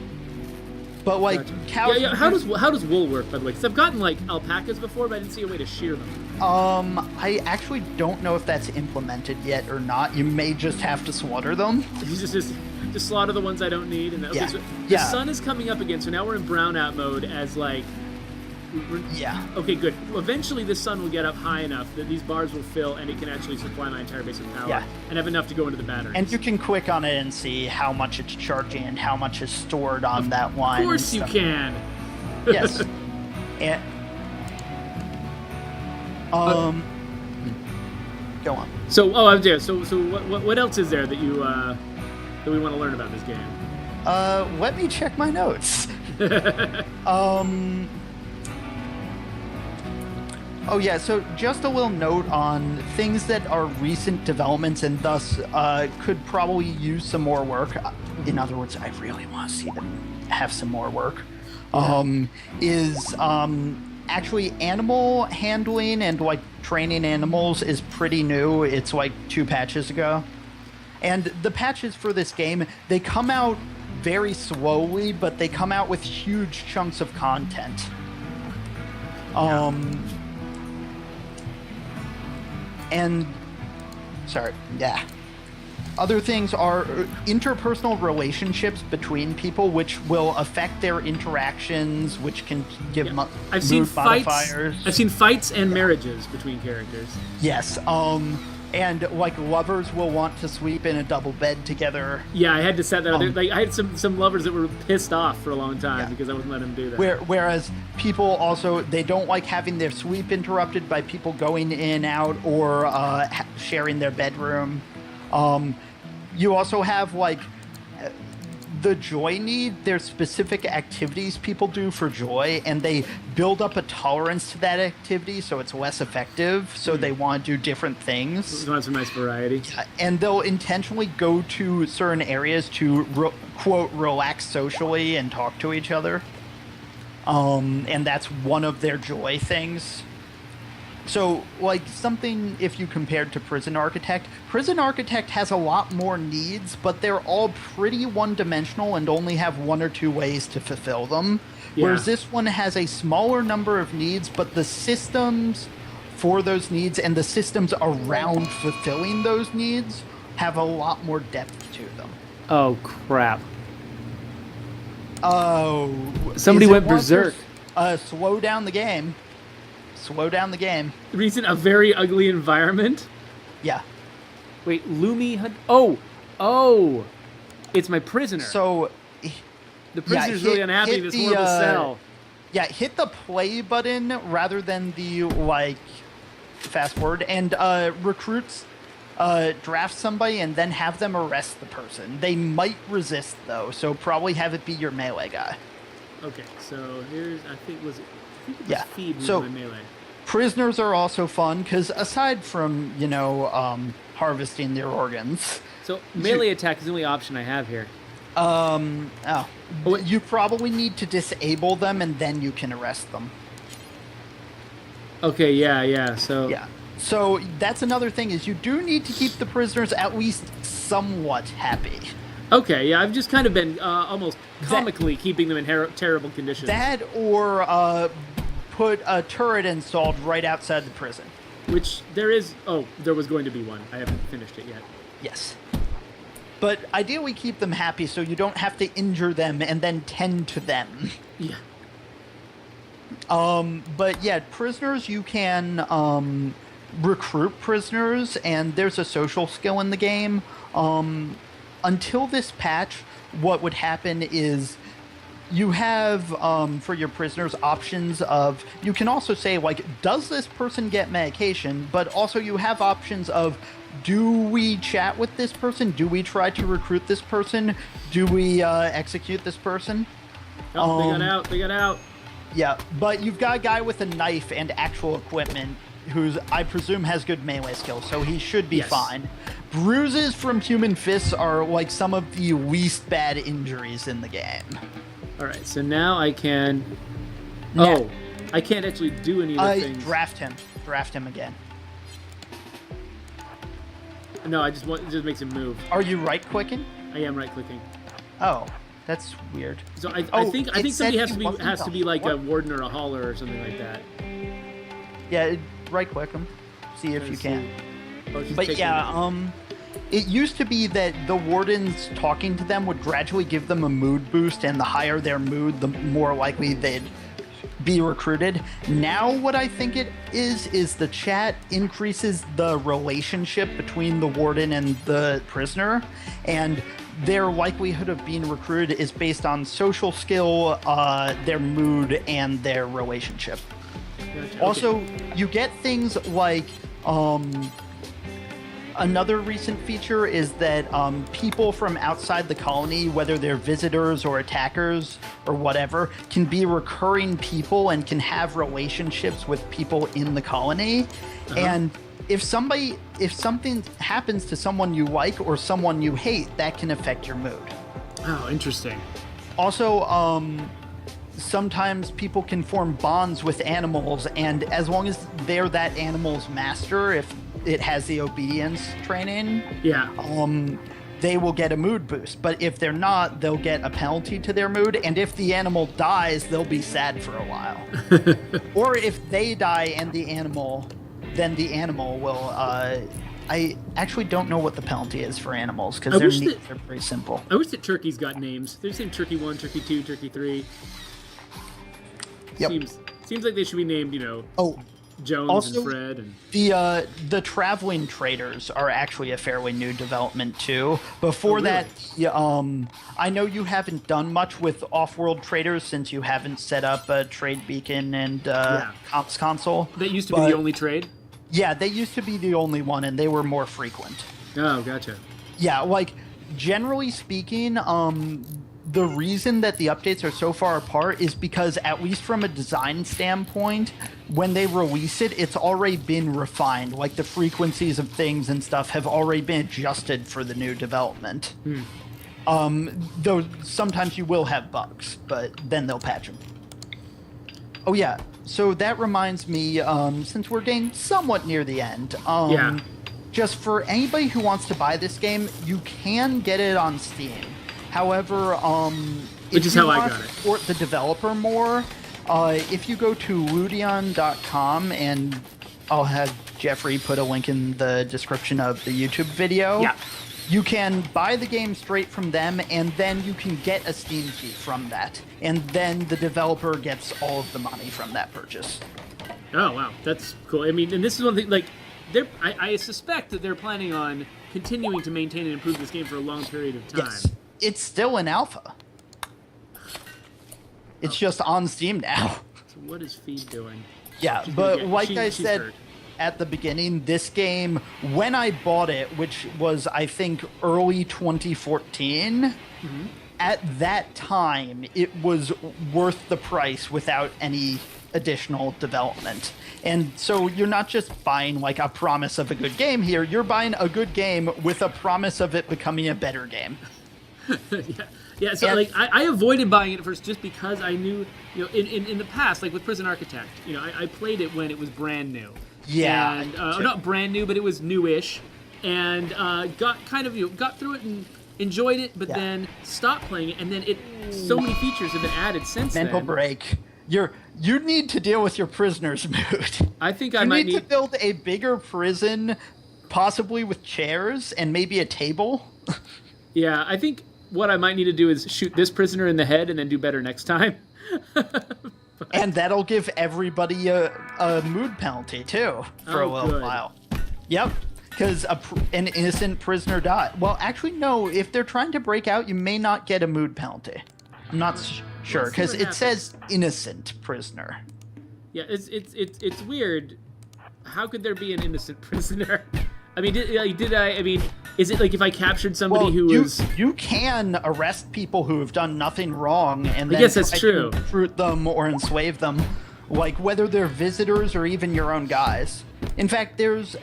But like cows. Yeah. How does wool work, by the way? Because I've gotten like alpacas before, but I didn't see a way to shear them. I actually don't know if that's implemented yet or not. You may just have to slaughter them. You just slaughter the ones I don't need, and so the sun is coming up again. So now we're in brownout mode as like. Okay, good. Eventually, the sun will get up high enough that these bars will fill, and it can actually supply my entire base of power, and have enough to go into the batteries. And you can click on it and see how much it's charging and how much is stored on that line. Of course, you can. Yes. And, go on. So, what else is there that you that we want to learn about this game? Let me check my notes. Oh yeah, so just a little note on things that are recent developments and thus could probably use some more work. In other words, I really want to see them have some more work. Actually animal handling and like training animals is pretty new. It's like 2 patches ago. And the patches for this game, they come out very slowly, but they come out with huge chunks of content. Other things are interpersonal relationships between people, which will affect their interactions, which can give mood modifiers. I've seen fights and marriages between characters. Yes. And like lovers will want to sleep in a double bed together. Yeah, I had to set that. Like I had some lovers that were pissed off for a long time because I wouldn't let them do that. Whereas people also, they don't like having their sleep interrupted by people going in and out or sharing their bedroom. You also have like the joy need. There's specific activities people do for joy, and they build up a tolerance to that activity, so it's less effective. So they want to do different things. They want some nice variety. And they'll intentionally go to certain areas to quote relax socially and talk to each other. And that's one of their joy things. So, like, something, if you compared to Prison Architect has a lot more needs, but they're all pretty one-dimensional and only have one or two ways to fulfill them. Yeah. Whereas this one has a smaller number of needs, but the systems for those needs and the systems around fulfilling those needs have a lot more depth to them. Oh, crap. Oh. Somebody went berserk. Slow down the game. Slow down the game. Reason a very ugly environment? Yeah. Wait, Lumi Hunt. Oh! It's my prisoner. So. The prisoner's really unhappy in this horrible cell. Yeah, hit the play button rather than the, like, fast forward. And recruits draft somebody and then have them arrest the person. They might resist, though, so probably have it be your melee guy. Okay, so here's, I think it was feed so my melee. Prisoners are also fun because aside from harvesting their organs, so melee attack is the only option I have here. You probably need to disable them and then you can arrest them. Okay, yeah. So that's another thing is you do need to keep the prisoners at least somewhat happy. Okay, yeah, I've just kind of been almost comically keeping them in terrible conditions. That or put a turret installed right outside the prison. Which there was going to be one. I haven't finished it yet. Yes. But ideally keep them happy so you don't have to injure them and then tend to them. Yeah. But yeah, prisoners, you can recruit prisoners, and there's a social skill in the game. Until this patch, what would happen is you have, for your prisoners, options of, you can also say, like, does this person get medication? But also you have options of, do we chat with this person? Do we try to recruit this person? Do we execute this person? Oh, they got out. Yeah, but you've got a guy with a knife and actual equipment who's, I presume, has good melee skills, so he should be fine. Bruises from human fists are like some of the least bad injuries in the game. All right, so now I can... I can't actually do any of the things. Draft him again. No, it just makes him move. Are you right-clicking? I am right-clicking. Oh, that's weird. So I think somebody has to be like a warden or a hauler or something like that. Yeah, right-click him. See if you can. But yeah, it used to be that the wardens talking to them would gradually give them a mood boost, and the higher their mood, the more likely they'd be recruited. Now what I think it is the chat increases the relationship between the warden and the prisoner, and their likelihood of being recruited is based on social skill, their mood, and their relationship. Gotcha. Also, you get things like another recent feature is that people from outside the colony, whether they're visitors or attackers or whatever, can be recurring people and can have relationships with people in the colony. Uh-huh. And if something happens to someone you like or someone you hate, that can affect your mood. Oh, interesting. Also, sometimes people can form bonds with animals, and as long as they're that animal's master, if it has the obedience training, they will get a mood boost. But if they're not, they'll get a penalty to their mood, and if the animal dies, they'll be sad for a while. Or if they die and then the animal will I actually don't know what the penalty is for animals because I their wish needs that- are pretty simple. I wish that turkeys got names. They're saying Turkey 1, Turkey 2, Turkey 3. Yep. Seems like they should be named, Oh, Jones also, and Fred. And the traveling traders are actually a fairly new development too. Before really? that, I know you haven't done much with off-world traders since you haven't set up a trade beacon and comps console. that used to be the only trade? Yeah, they used to be the only one, and they were more frequent. Oh, gotcha. Yeah, like generally speaking, the reason that the updates are so far apart is because, at least from a design standpoint, when they release it, it's already been refined. Like the frequencies of things and stuff have already been adjusted for the new development. Though sometimes you will have bugs, but then they'll patch them. Oh yeah, so that reminds me, since we're getting somewhat near the end, just for anybody who wants to buy this game, you can get it on Steam. However, Which is how I got it. Support the developer more. If you go to ludion.com, and I'll have Geoffrey put a link in the description of the YouTube video. Yeah. You can buy the game straight from them, and then you can get a Steam key from that. And then the developer gets all of the money from that purchase. Oh, wow. That's cool. I mean, and this is one thing, like, I suspect that they're planning on continuing to maintain and improve this game for a long period of time. Yes. It's still in alpha. It's just on Steam now. So what is Feed doing? Yeah, but like I said at the beginning, this game, when I bought it, which was, I think, early 2014, at that time, it was worth the price without any additional development. And so you're not just buying like a promise of a good game here, you're buying a good game with a promise of it becoming a better game. Yeah. So like I avoided buying it at first just because I knew, in the past, like with Prison Architect, I played it when it was brand new. Yeah. And not brand new, but it was newish, and got through it and enjoyed it, but then stopped playing it, and then so many features have been added since Mental then. break. You need to deal with your prisoner's mood. I think I might need to build a bigger prison, possibly with chairs and maybe a table. Yeah, I think what I might need to do is shoot this prisoner in the head and then do better next time. And that'll give everybody a mood penalty, too, for a little while. Yep, because an innocent prisoner died. Well, actually, no. If they're trying to break out, you may not get a mood penalty. I'm not sure, because it says innocent prisoner. Yeah, it's weird. How could there be an innocent prisoner? I mean, is it like if I captured somebody You can arrest people who have done nothing wrong and then I guess that's true. Recruit them or enslave them, like whether they're visitors or even your own guys. In fact, there's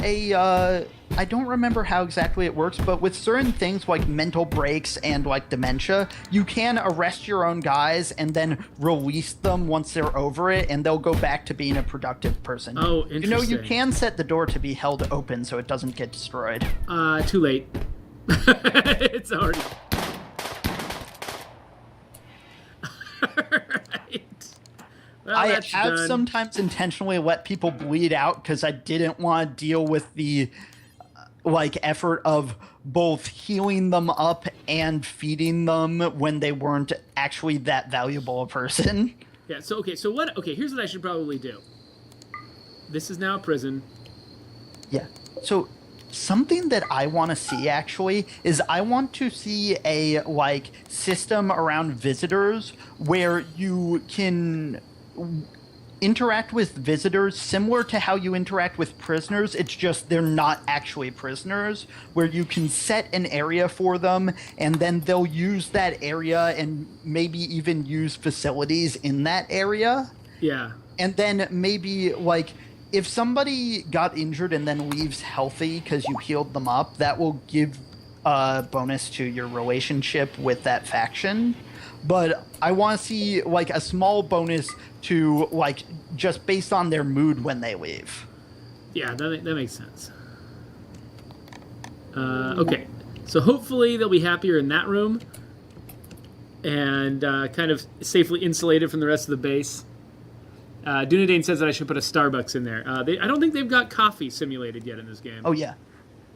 I don't remember how exactly it works, but with certain things like mental breaks and like dementia, you can arrest your own guys and then release them once they're over it, and they'll go back to being a productive person. Oh, interesting. You can set the door to be held open so it doesn't get destroyed. Too late. It's already... Right. Well, I that's have done. sometimes intentionally let people bleed out because I didn't want to deal with the effort of both healing them up and feeding them when they weren't actually that valuable a person. Yeah, so here's what I should probably do. This is now a prison. Yeah. So something that I want to see actually is I want to see a system around visitors where you can interact with visitors similar to how you interact with prisoners. It's just they're not actually prisoners, where you can set an area for them and then they'll use that area and maybe even use facilities in that area. Yeah. And then maybe if somebody got injured and then leaves healthy because you healed them up, that will give a bonus to your relationship with that faction. But I want to see a small bonus to just based on their mood when they leave. Yeah, that makes sense. Okay, so hopefully they'll be happier in that room and kind of safely insulated from the rest of the base. Dunedin says that I should put a Starbucks in there. I don't think they've got coffee simulated yet in this game. Oh yeah.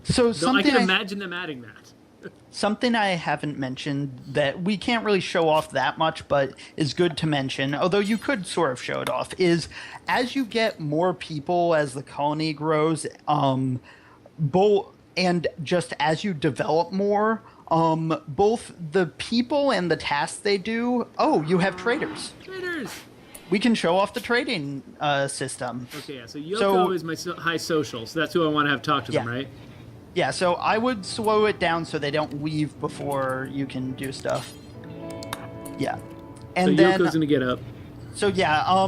So So I can imagine them adding that. Something I haven't mentioned that we can't really show off that much, but is good to mention, although you could sort of show it off, is as you get more people, as the colony grows, and just as you develop more, both the people and the tasks they do. Oh, you have traders. Traders. We can show off the trading system. Okay, yeah. So Yoko is my high social, so that's who I want to have talk to them, right? Yeah, so I would slow it down so they don't leave before you can do stuff. Yeah. And so then Yoko's gonna get up. So yeah,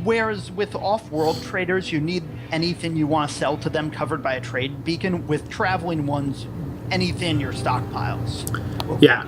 whereas with off-world traders, you need anything you want to sell to them covered by a trade beacon. With traveling ones, anything in your stockpiles. Yeah.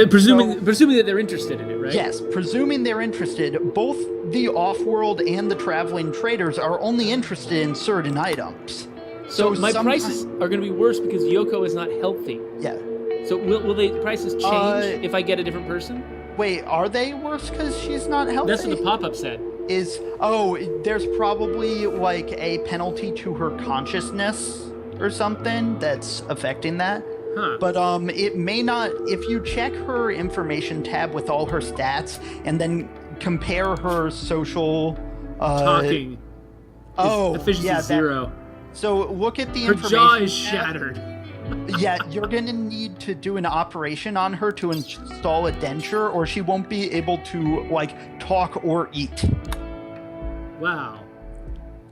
Presuming that they're interested in it, right? Yes, presuming they're interested. Both the off-world and the traveling traders are only interested in certain items. So my prices are going to be worse because Yoko is not healthy. Yeah. So will the prices change if I get a different person? Wait, are they worse because she's not healthy? That's what the pop-up said. There's probably like a penalty to her consciousness or something that's affecting that. Huh. But it may not. If you check her information tab with all her stats and then compare her social talking. Efficiency 0. So look at the her information. Her jaw is tab. shattered. Yeah, you're gonna need to do an operation on her to install a denture, or she won't be able to like talk or eat. Wow.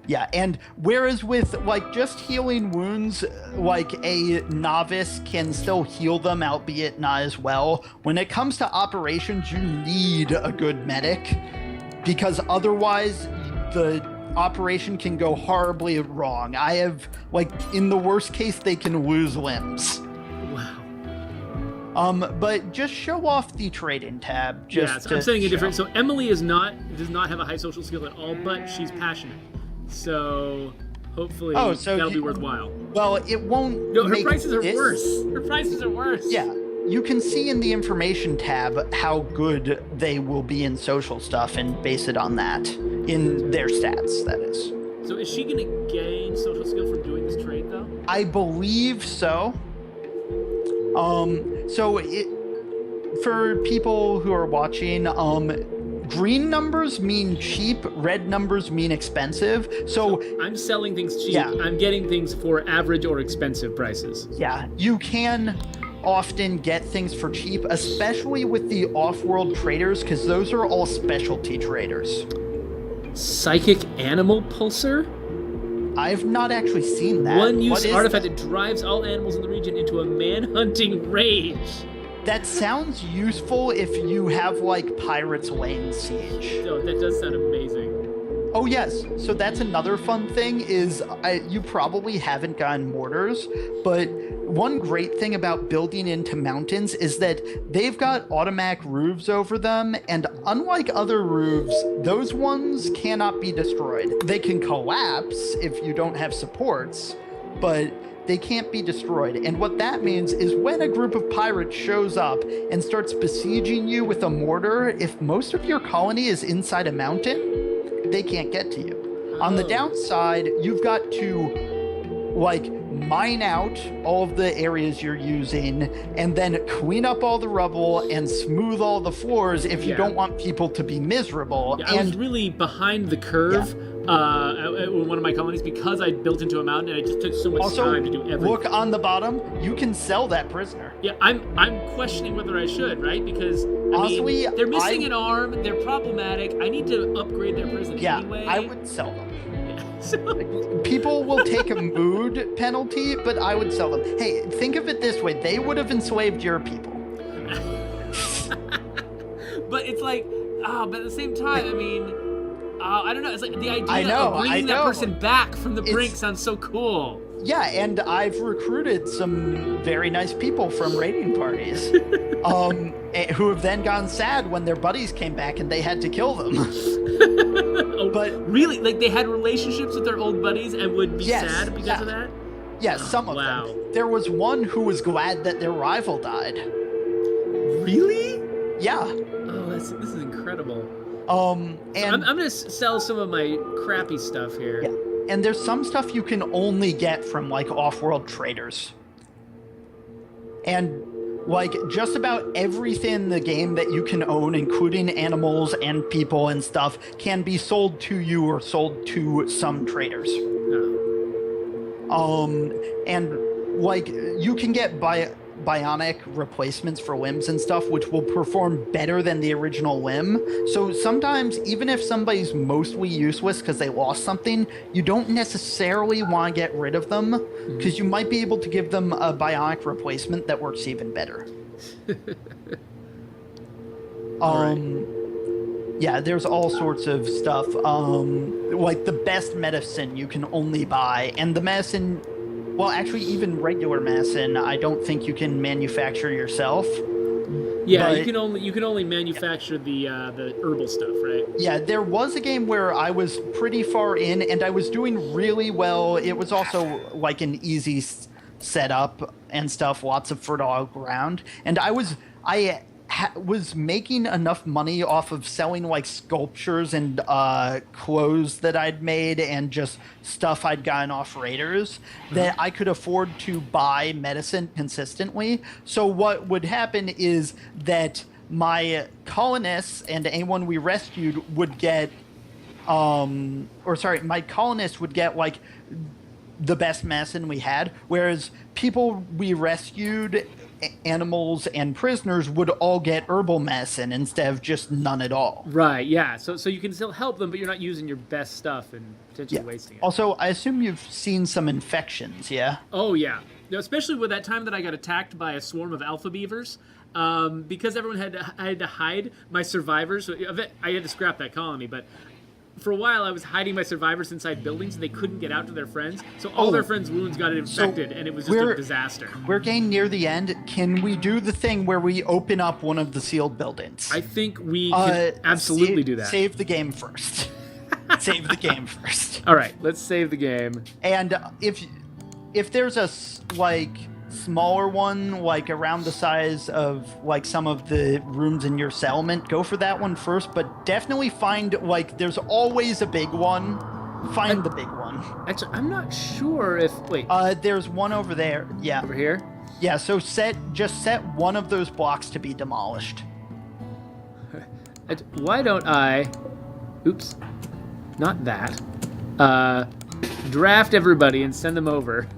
Yeah, and whereas with like just healing wounds, like a novice can still heal them, albeit not as well. When it comes to operations, you need a good medic because otherwise the operation can go horribly wrong. I have, like, in the worst case, they can lose limbs. Wow. But just show off the trading tab. Just I'm saying it different. So Emily does not have a high social skill at all, but she's passionate. So hopefully that'll be worthwhile. Well, it won't. No, her prices are worse. Her prices are worse. Yeah. You can see in the information tab how good they will be in social stuff and base it on that. In their stats, that is. So is she going to gain social skill from doing this trade, though? I believe so. For people who are watching, green numbers mean cheap, red numbers mean expensive. So I'm selling things cheap. Yeah. I'm getting things for average or expensive prices. Yeah, you can often get things for cheap, especially with the off-world traders, because those are all specialty traders. Psychic Animal Pulsar? I've not actually seen that. One-use artifact that drives all animals in the region into a man-hunting rage. That sounds useful if you have, like, pirates laying siege. Oh, that does sound amazing. Oh, yes. So that's another fun thing is you probably haven't gotten mortars, but one great thing about building into mountains is that they've got automatic roofs over them, and unlike other roofs, those ones cannot be destroyed. They can collapse if you don't have supports, but they can't be destroyed. And what that means is when a group of pirates shows up and starts besieging you with a mortar, if most of your colony is inside a mountain, they can't get to you. On the downside, you've got to, like, mine out all of the areas you're using and then clean up all the rubble and smooth all the floors if you don't want people to be miserable. Yeah, I was really behind the curve at one of my colonies because I built into a mountain and it just took so much time to do everything. Look on the bottom, you can sell that prisoner. Yeah, I'm questioning whether I should, right? Because honestly, they're missing an arm, they're problematic. I need to upgrade their prison anyway. I would sell them. People will take a mood penalty, but I would sell them. Hey, think of it this way. They would have enslaved your people. But it's like, but at the same time, I mean, I don't know. It's like the idea of bringing that person back from the brink sounds so cool. Yeah, and I've recruited some very nice people from raiding parties who have then gone sad when their buddies came back and they had to kill them. But really, like they had relationships with their old buddies and would be sad because of that? Yes, some of them. There was one who was glad that their rival died. Really? Yeah. Oh, this is incredible. And I'm gonna sell some of my crappy stuff here. Yeah. and there's some stuff you can only get from like off-world traders. And like just about everything in the game that you can own, including animals and people and stuff, can be sold to you or sold to some traders. And like you can get bionic replacements for limbs and stuff, which will perform better than the original limb. So sometimes, even if somebody's mostly useless because they lost something, you don't necessarily want to get rid of them, because you might be able to give them a bionic replacement that works even better. Yeah, there's all sorts of stuff. Like the best medicine you can only buy, and the medicine, well, actually, even regular medicine, I don't think you can manufacture yourself. Yeah, but you can only manufacture the herbal stuff, right? Yeah, there was a game where I was pretty far in, and I was doing really well. It was also like an easy setup and stuff, lots of fertile ground, and I was making enough money off of selling like sculptures and clothes that I'd made and just stuff I'd gotten off raiders that I could afford to buy medicine consistently. So what would happen is that my colonists and anyone we rescued would get my colonists would get like the best medicine we had, whereas people we rescued, animals and prisoners, would all get herbal medicine instead of just none at all. Right, yeah. So you can still help them, but you're not using your best stuff and potentially wasting it. Also, I assume you've seen some infections, yeah? Oh, yeah. Especially with that time that I got attacked by a swarm of alpha beavers. Because everyone I had to hide my survivors. I had to scrap that colony, but for a while, I was hiding my survivors inside buildings, and they couldn't get out to their friends. So all their friends' wounds got infected, and it was just a disaster. We're getting near the end. Can we do the thing where we open up one of the sealed buildings? I think we can absolutely do that. Save the game first. Save the game first. All right, let's save the game. And if there's a smaller one, like around the size of like some of the rooms in your settlement, go for that one first, but definitely find, like, there's always a big one. Find the big one. Actually, I'm not sure if there's one over there. Yeah, over here. Yeah, so just set one of those blocks to be demolished. Why don't I not that draft everybody and send them over.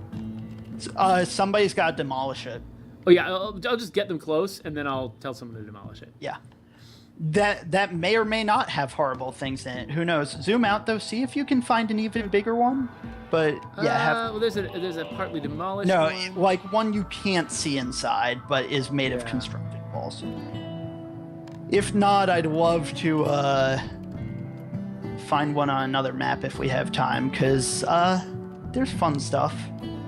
Somebody's got to demolish it. Oh yeah, I'll just get them close, and then I'll tell someone to demolish it. Yeah. That may or may not have horrible things in it. Who knows? Zoom out, though. See if you can find an even bigger one. But, yeah. Well, there's a partly demolished one. Like one you can't see inside, but is made of constructed walls. If not, I'd love to find one on another map if we have time, because there's fun stuff.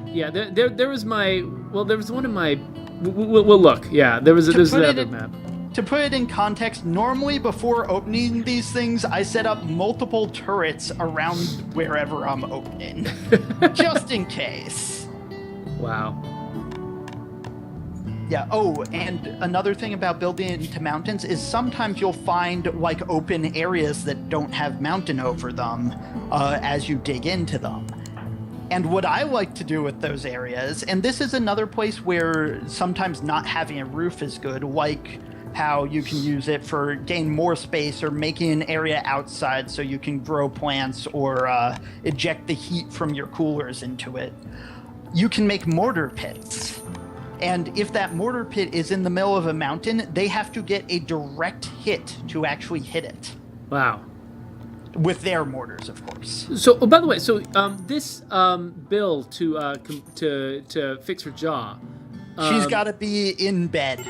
Yeah, there was there was one in my. We'll look. Yeah, there's another map. To put it in context, normally before opening these things, I set up multiple turrets around wherever I'm opening, just in case. Wow. Yeah. Oh, and another thing about building into mountains is sometimes you'll find like open areas that don't have mountain over them as you dig into them. And what I like to do with those areas, and this is another place where sometimes not having a roof is good, like how you can use it for gain more space or making an area outside so you can grow plants or eject the heat from your coolers into it. You can make mortar pits. And if that mortar pit is in the middle of a mountain, they have to get a direct hit to actually hit it. Wow. With their mortars, of course. So, by the way, this Bill to fix her jaw. She's got to be in bed.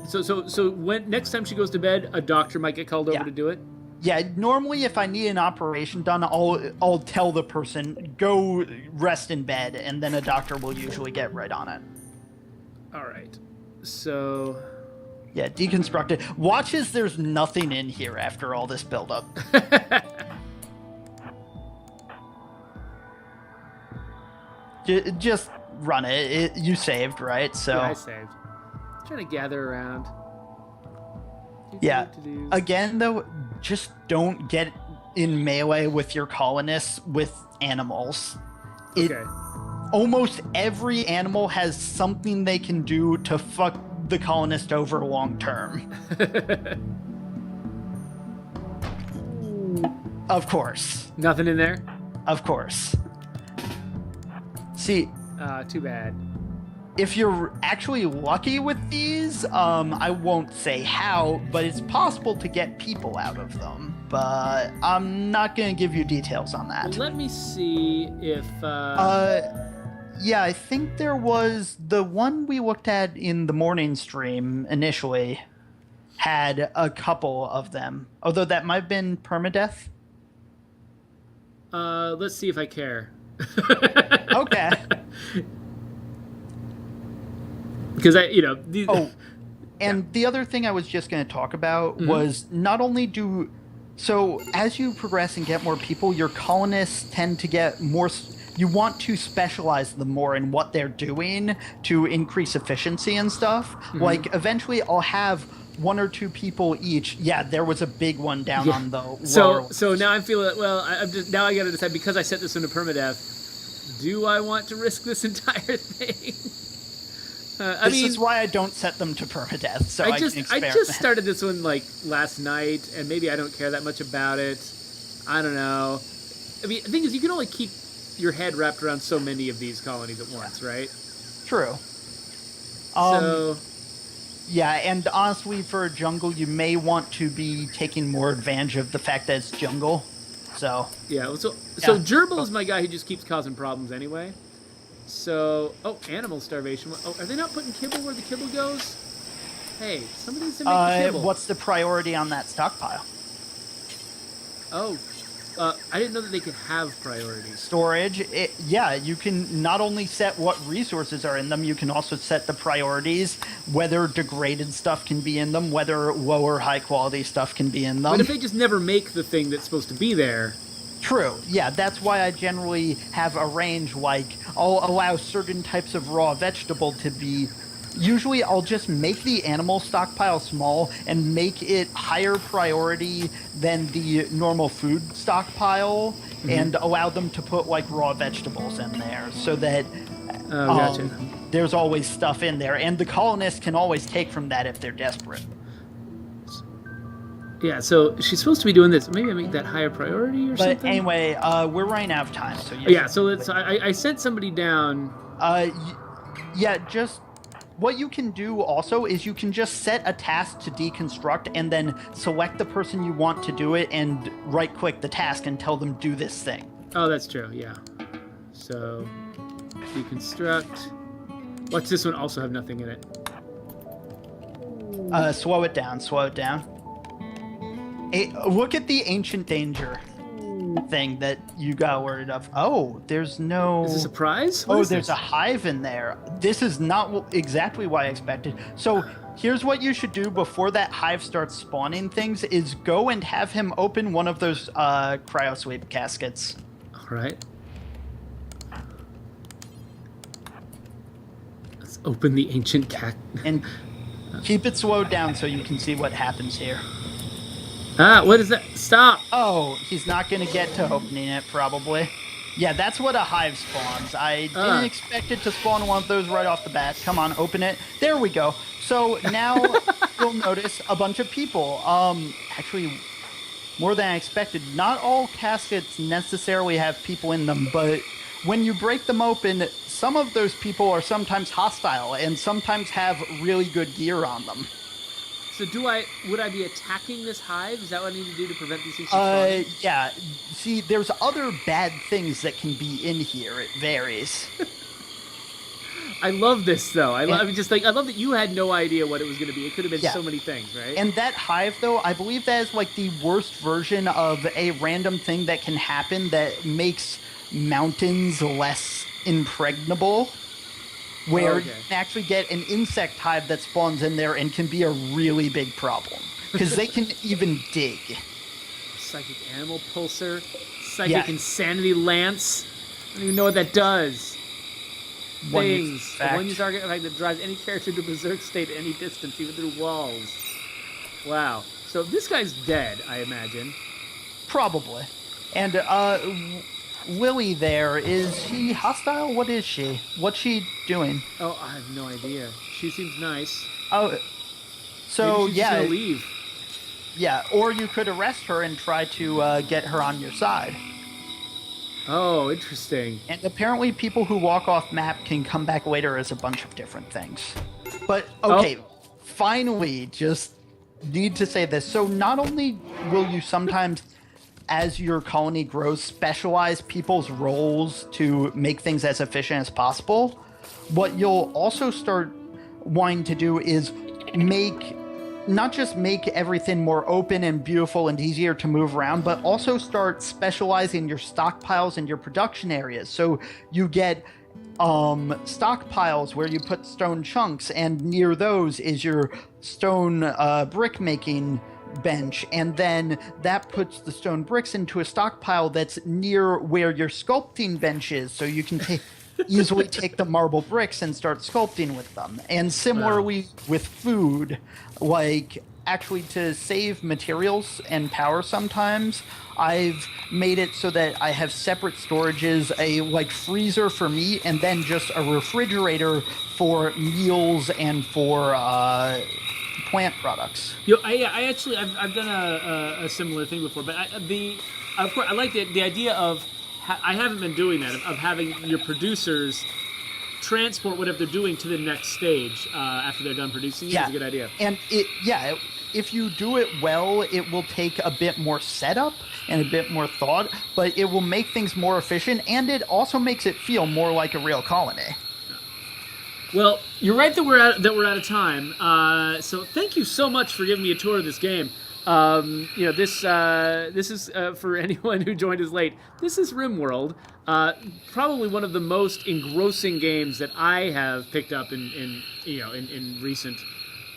So when next time she goes to bed, a doctor might get called over to do it. Yeah, normally if I need an operation done, I'll tell the person, go rest in bed, and then a doctor will usually get right on it. All right. So. Yeah, deconstruct it. Watch as there's nothing in here after all this buildup. Just run it. You saved, right? So. Yeah, I saved. I'm trying to gather around. Yeah. Again, though, just don't get in melee with your colonists with animals. Okay. Almost every animal has something they can do to fuck the colonist over long term. Of course. Nothing in there? Of course. See, Too bad. if you're actually lucky with these, I won't say how, but it's possible to get people out of them. But I'm not going to give you details on that. Let me see if... Yeah, I think there was the one we looked at in the morning stream initially had a couple of them. Although that might have been permadeath. Let's see if I care. Okay. Because the other thing I was just going to talk about was not only so as you progress and get more people, your colonists tend to get more. You want to specialize them more in what they're doing to increase efficiency and stuff. Like eventually, I'll have 1 or 2 people each. Yeah, there was a big one down on the lower. So now I'm feeling now I got to decide, because I set this into permadeath. Do I want to risk this entire thing? This is why I don't set them to permadeath, so I can experiment. I just started this one like last night, and maybe I don't care that much about it. I don't know. I mean, the thing is, you can only keep your head wrapped around so many of these colonies at once, right? True. Yeah, and honestly, for a jungle, you may want to be taking more advantage of the fact that it's jungle. So yeah, so Gerbil is my guy who just keeps causing problems anyway. So animal starvation. Oh, are they not putting kibble where the kibble goes? Hey, somebody needs to make the kibble. What's the priority on that stockpile? Oh, I didn't know that they could have priorities. Storage. Yeah, you can not only set what resources are in them, you can also set the priorities, whether degraded stuff can be in them, whether lower high quality stuff can be in them. But if they just never make the thing that's supposed to be there... True. Yeah, that's why I generally have a range, like, I'll allow certain types of raw vegetable to be... Usually I'll just make the animal stockpile small and make it higher priority than the normal food stockpile and allow them to put like raw vegetables in there so that gotcha. There's always stuff in there, and the colonists can always take from that if they're desperate. Yeah, so she's supposed to be doing this. Maybe I make that higher priority or something? But anyway, we're running out of time. So I sent somebody down. Just... What you can do also is you can just set a task to deconstruct and then select the person you want to do it and right-click the task and tell them do this thing. Oh, that's true, yeah. So, deconstruct. Watch this one also have nothing in it. Slow it down. Look at the ancient danger thing that you got worried of. Oh, there's no... Is this a prize? There's a hive in there. This is not exactly what I expected. So here's what you should do before that hive starts spawning things is go and have him open one of those cryosleep caskets. All right. Let's open the ancient and keep it slowed down so you can see what happens here. What is that? Stop! Oh, he's not going to get to opening it, probably. Yeah, that's what a hive spawns. I didn't expect it to spawn one of those right off the bat. Come on, open it. There we go. So now you'll notice a bunch of people. Actually, more than I expected. Not all caskets necessarily have people in them, but when you break them open, some of those people are sometimes hostile and sometimes have really good gear on them. So would I be attacking this hive? Is that what I need to do to prevent these things from spawning? Yeah. See, there's other bad things that can be in here. It varies. I love this, though. I love that you had no idea what it was going to be. It could have been so many things, right? And that hive, though, I believe that is like the worst version of a random thing that can happen that makes mountains less impregnable. Where you can actually get an insect hive that spawns in there and can be a really big problem. Because they can even dig. Psychic animal pulsar. Psychic insanity lance. I don't even know what that does. Things. A one-use target effect that drives any character to berserk state at any distance, even through walls. Wow. So this guy's dead, I imagine. Probably. And Lily there, is she hostile? What is she? What's she doing? Oh, I have no idea. She seems nice. Oh, so Maybe she's just gonna leave. Yeah, or you could arrest her and try to get her on your side. Oh, interesting. And apparently people who walk off map can come back later as a bunch of different things. But, okay, finally, just need to say this. So not only will you sometimes, as your colony grows, specialize people's roles to make things as efficient as possible, what you'll also start wanting to do is not just make everything more open and beautiful and easier to move around, but also start specializing your stockpiles and your production areas. So you get stockpiles where you put stone chunks, and near those is your stone brick making bench, and then that puts the stone bricks into a stockpile that's near where your sculpting bench is, so you can easily take the marble bricks and start sculpting with them. And similarly with food, like actually to save materials and power sometimes, I've made it so that I have separate storages, a like freezer for meat, and then just a refrigerator for meals and for plant products. I've done a similar thing before, but of course I like the idea of I haven't been doing that of having your producers transport whatever they're doing to the next stage after they're done producing. It's a good idea. And if you do it well, it will take a bit more setup and a bit more thought, but it will make things more efficient, and it also makes it feel more like a real colony. Well, you're right that we're out of time. So thank you so much for giving me a tour of this game. This is for anyone who joined us late. This is Rimworld, probably one of the most engrossing games that I have picked up in recent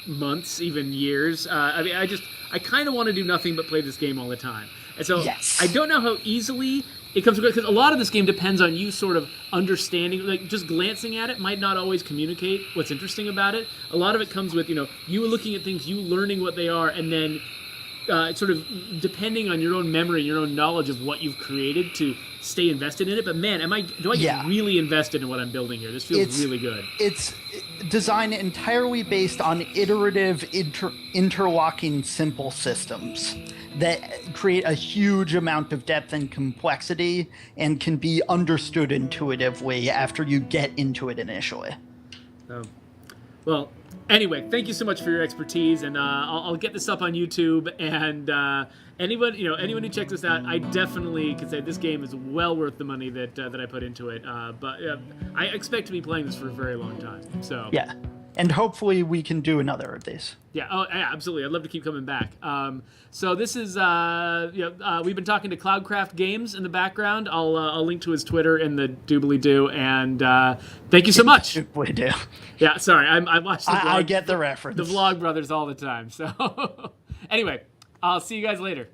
months, even years. I kind of want to do nothing but play this game all the time. And so I don't know how easily it comes across, because a lot of this game depends on you sort of understanding, like just glancing at it might not always communicate what's interesting about it. A lot of it comes with, you looking at things, you learning what they are, and then sort of depending on your own memory, your own knowledge of what you've created to stay invested in it. But man, do I get really invested in what I'm building here? This feels really good. It's designed entirely based on iterative, interlocking, simple systems that create a huge amount of depth and complexity and can be understood intuitively after you get into it initially. Well, anyway, thank you so much for your expertise, and I'll get this up on YouTube. And anyone who checks this out, I definitely can say this game is well worth the money that I put into it. But I expect to be playing this for a very long time. So yeah, and hopefully we can do another of these. Yeah, absolutely. I'd love to keep coming back. So this is we've been talking to CloudcraftGamez in the background. I'll link to his Twitter in the doobly-doo, and thank you so much. Doobly-doo. Yeah, sorry, I watch the I get the reference. The Vlog Brothers all the time. So anyway, I'll see you guys later.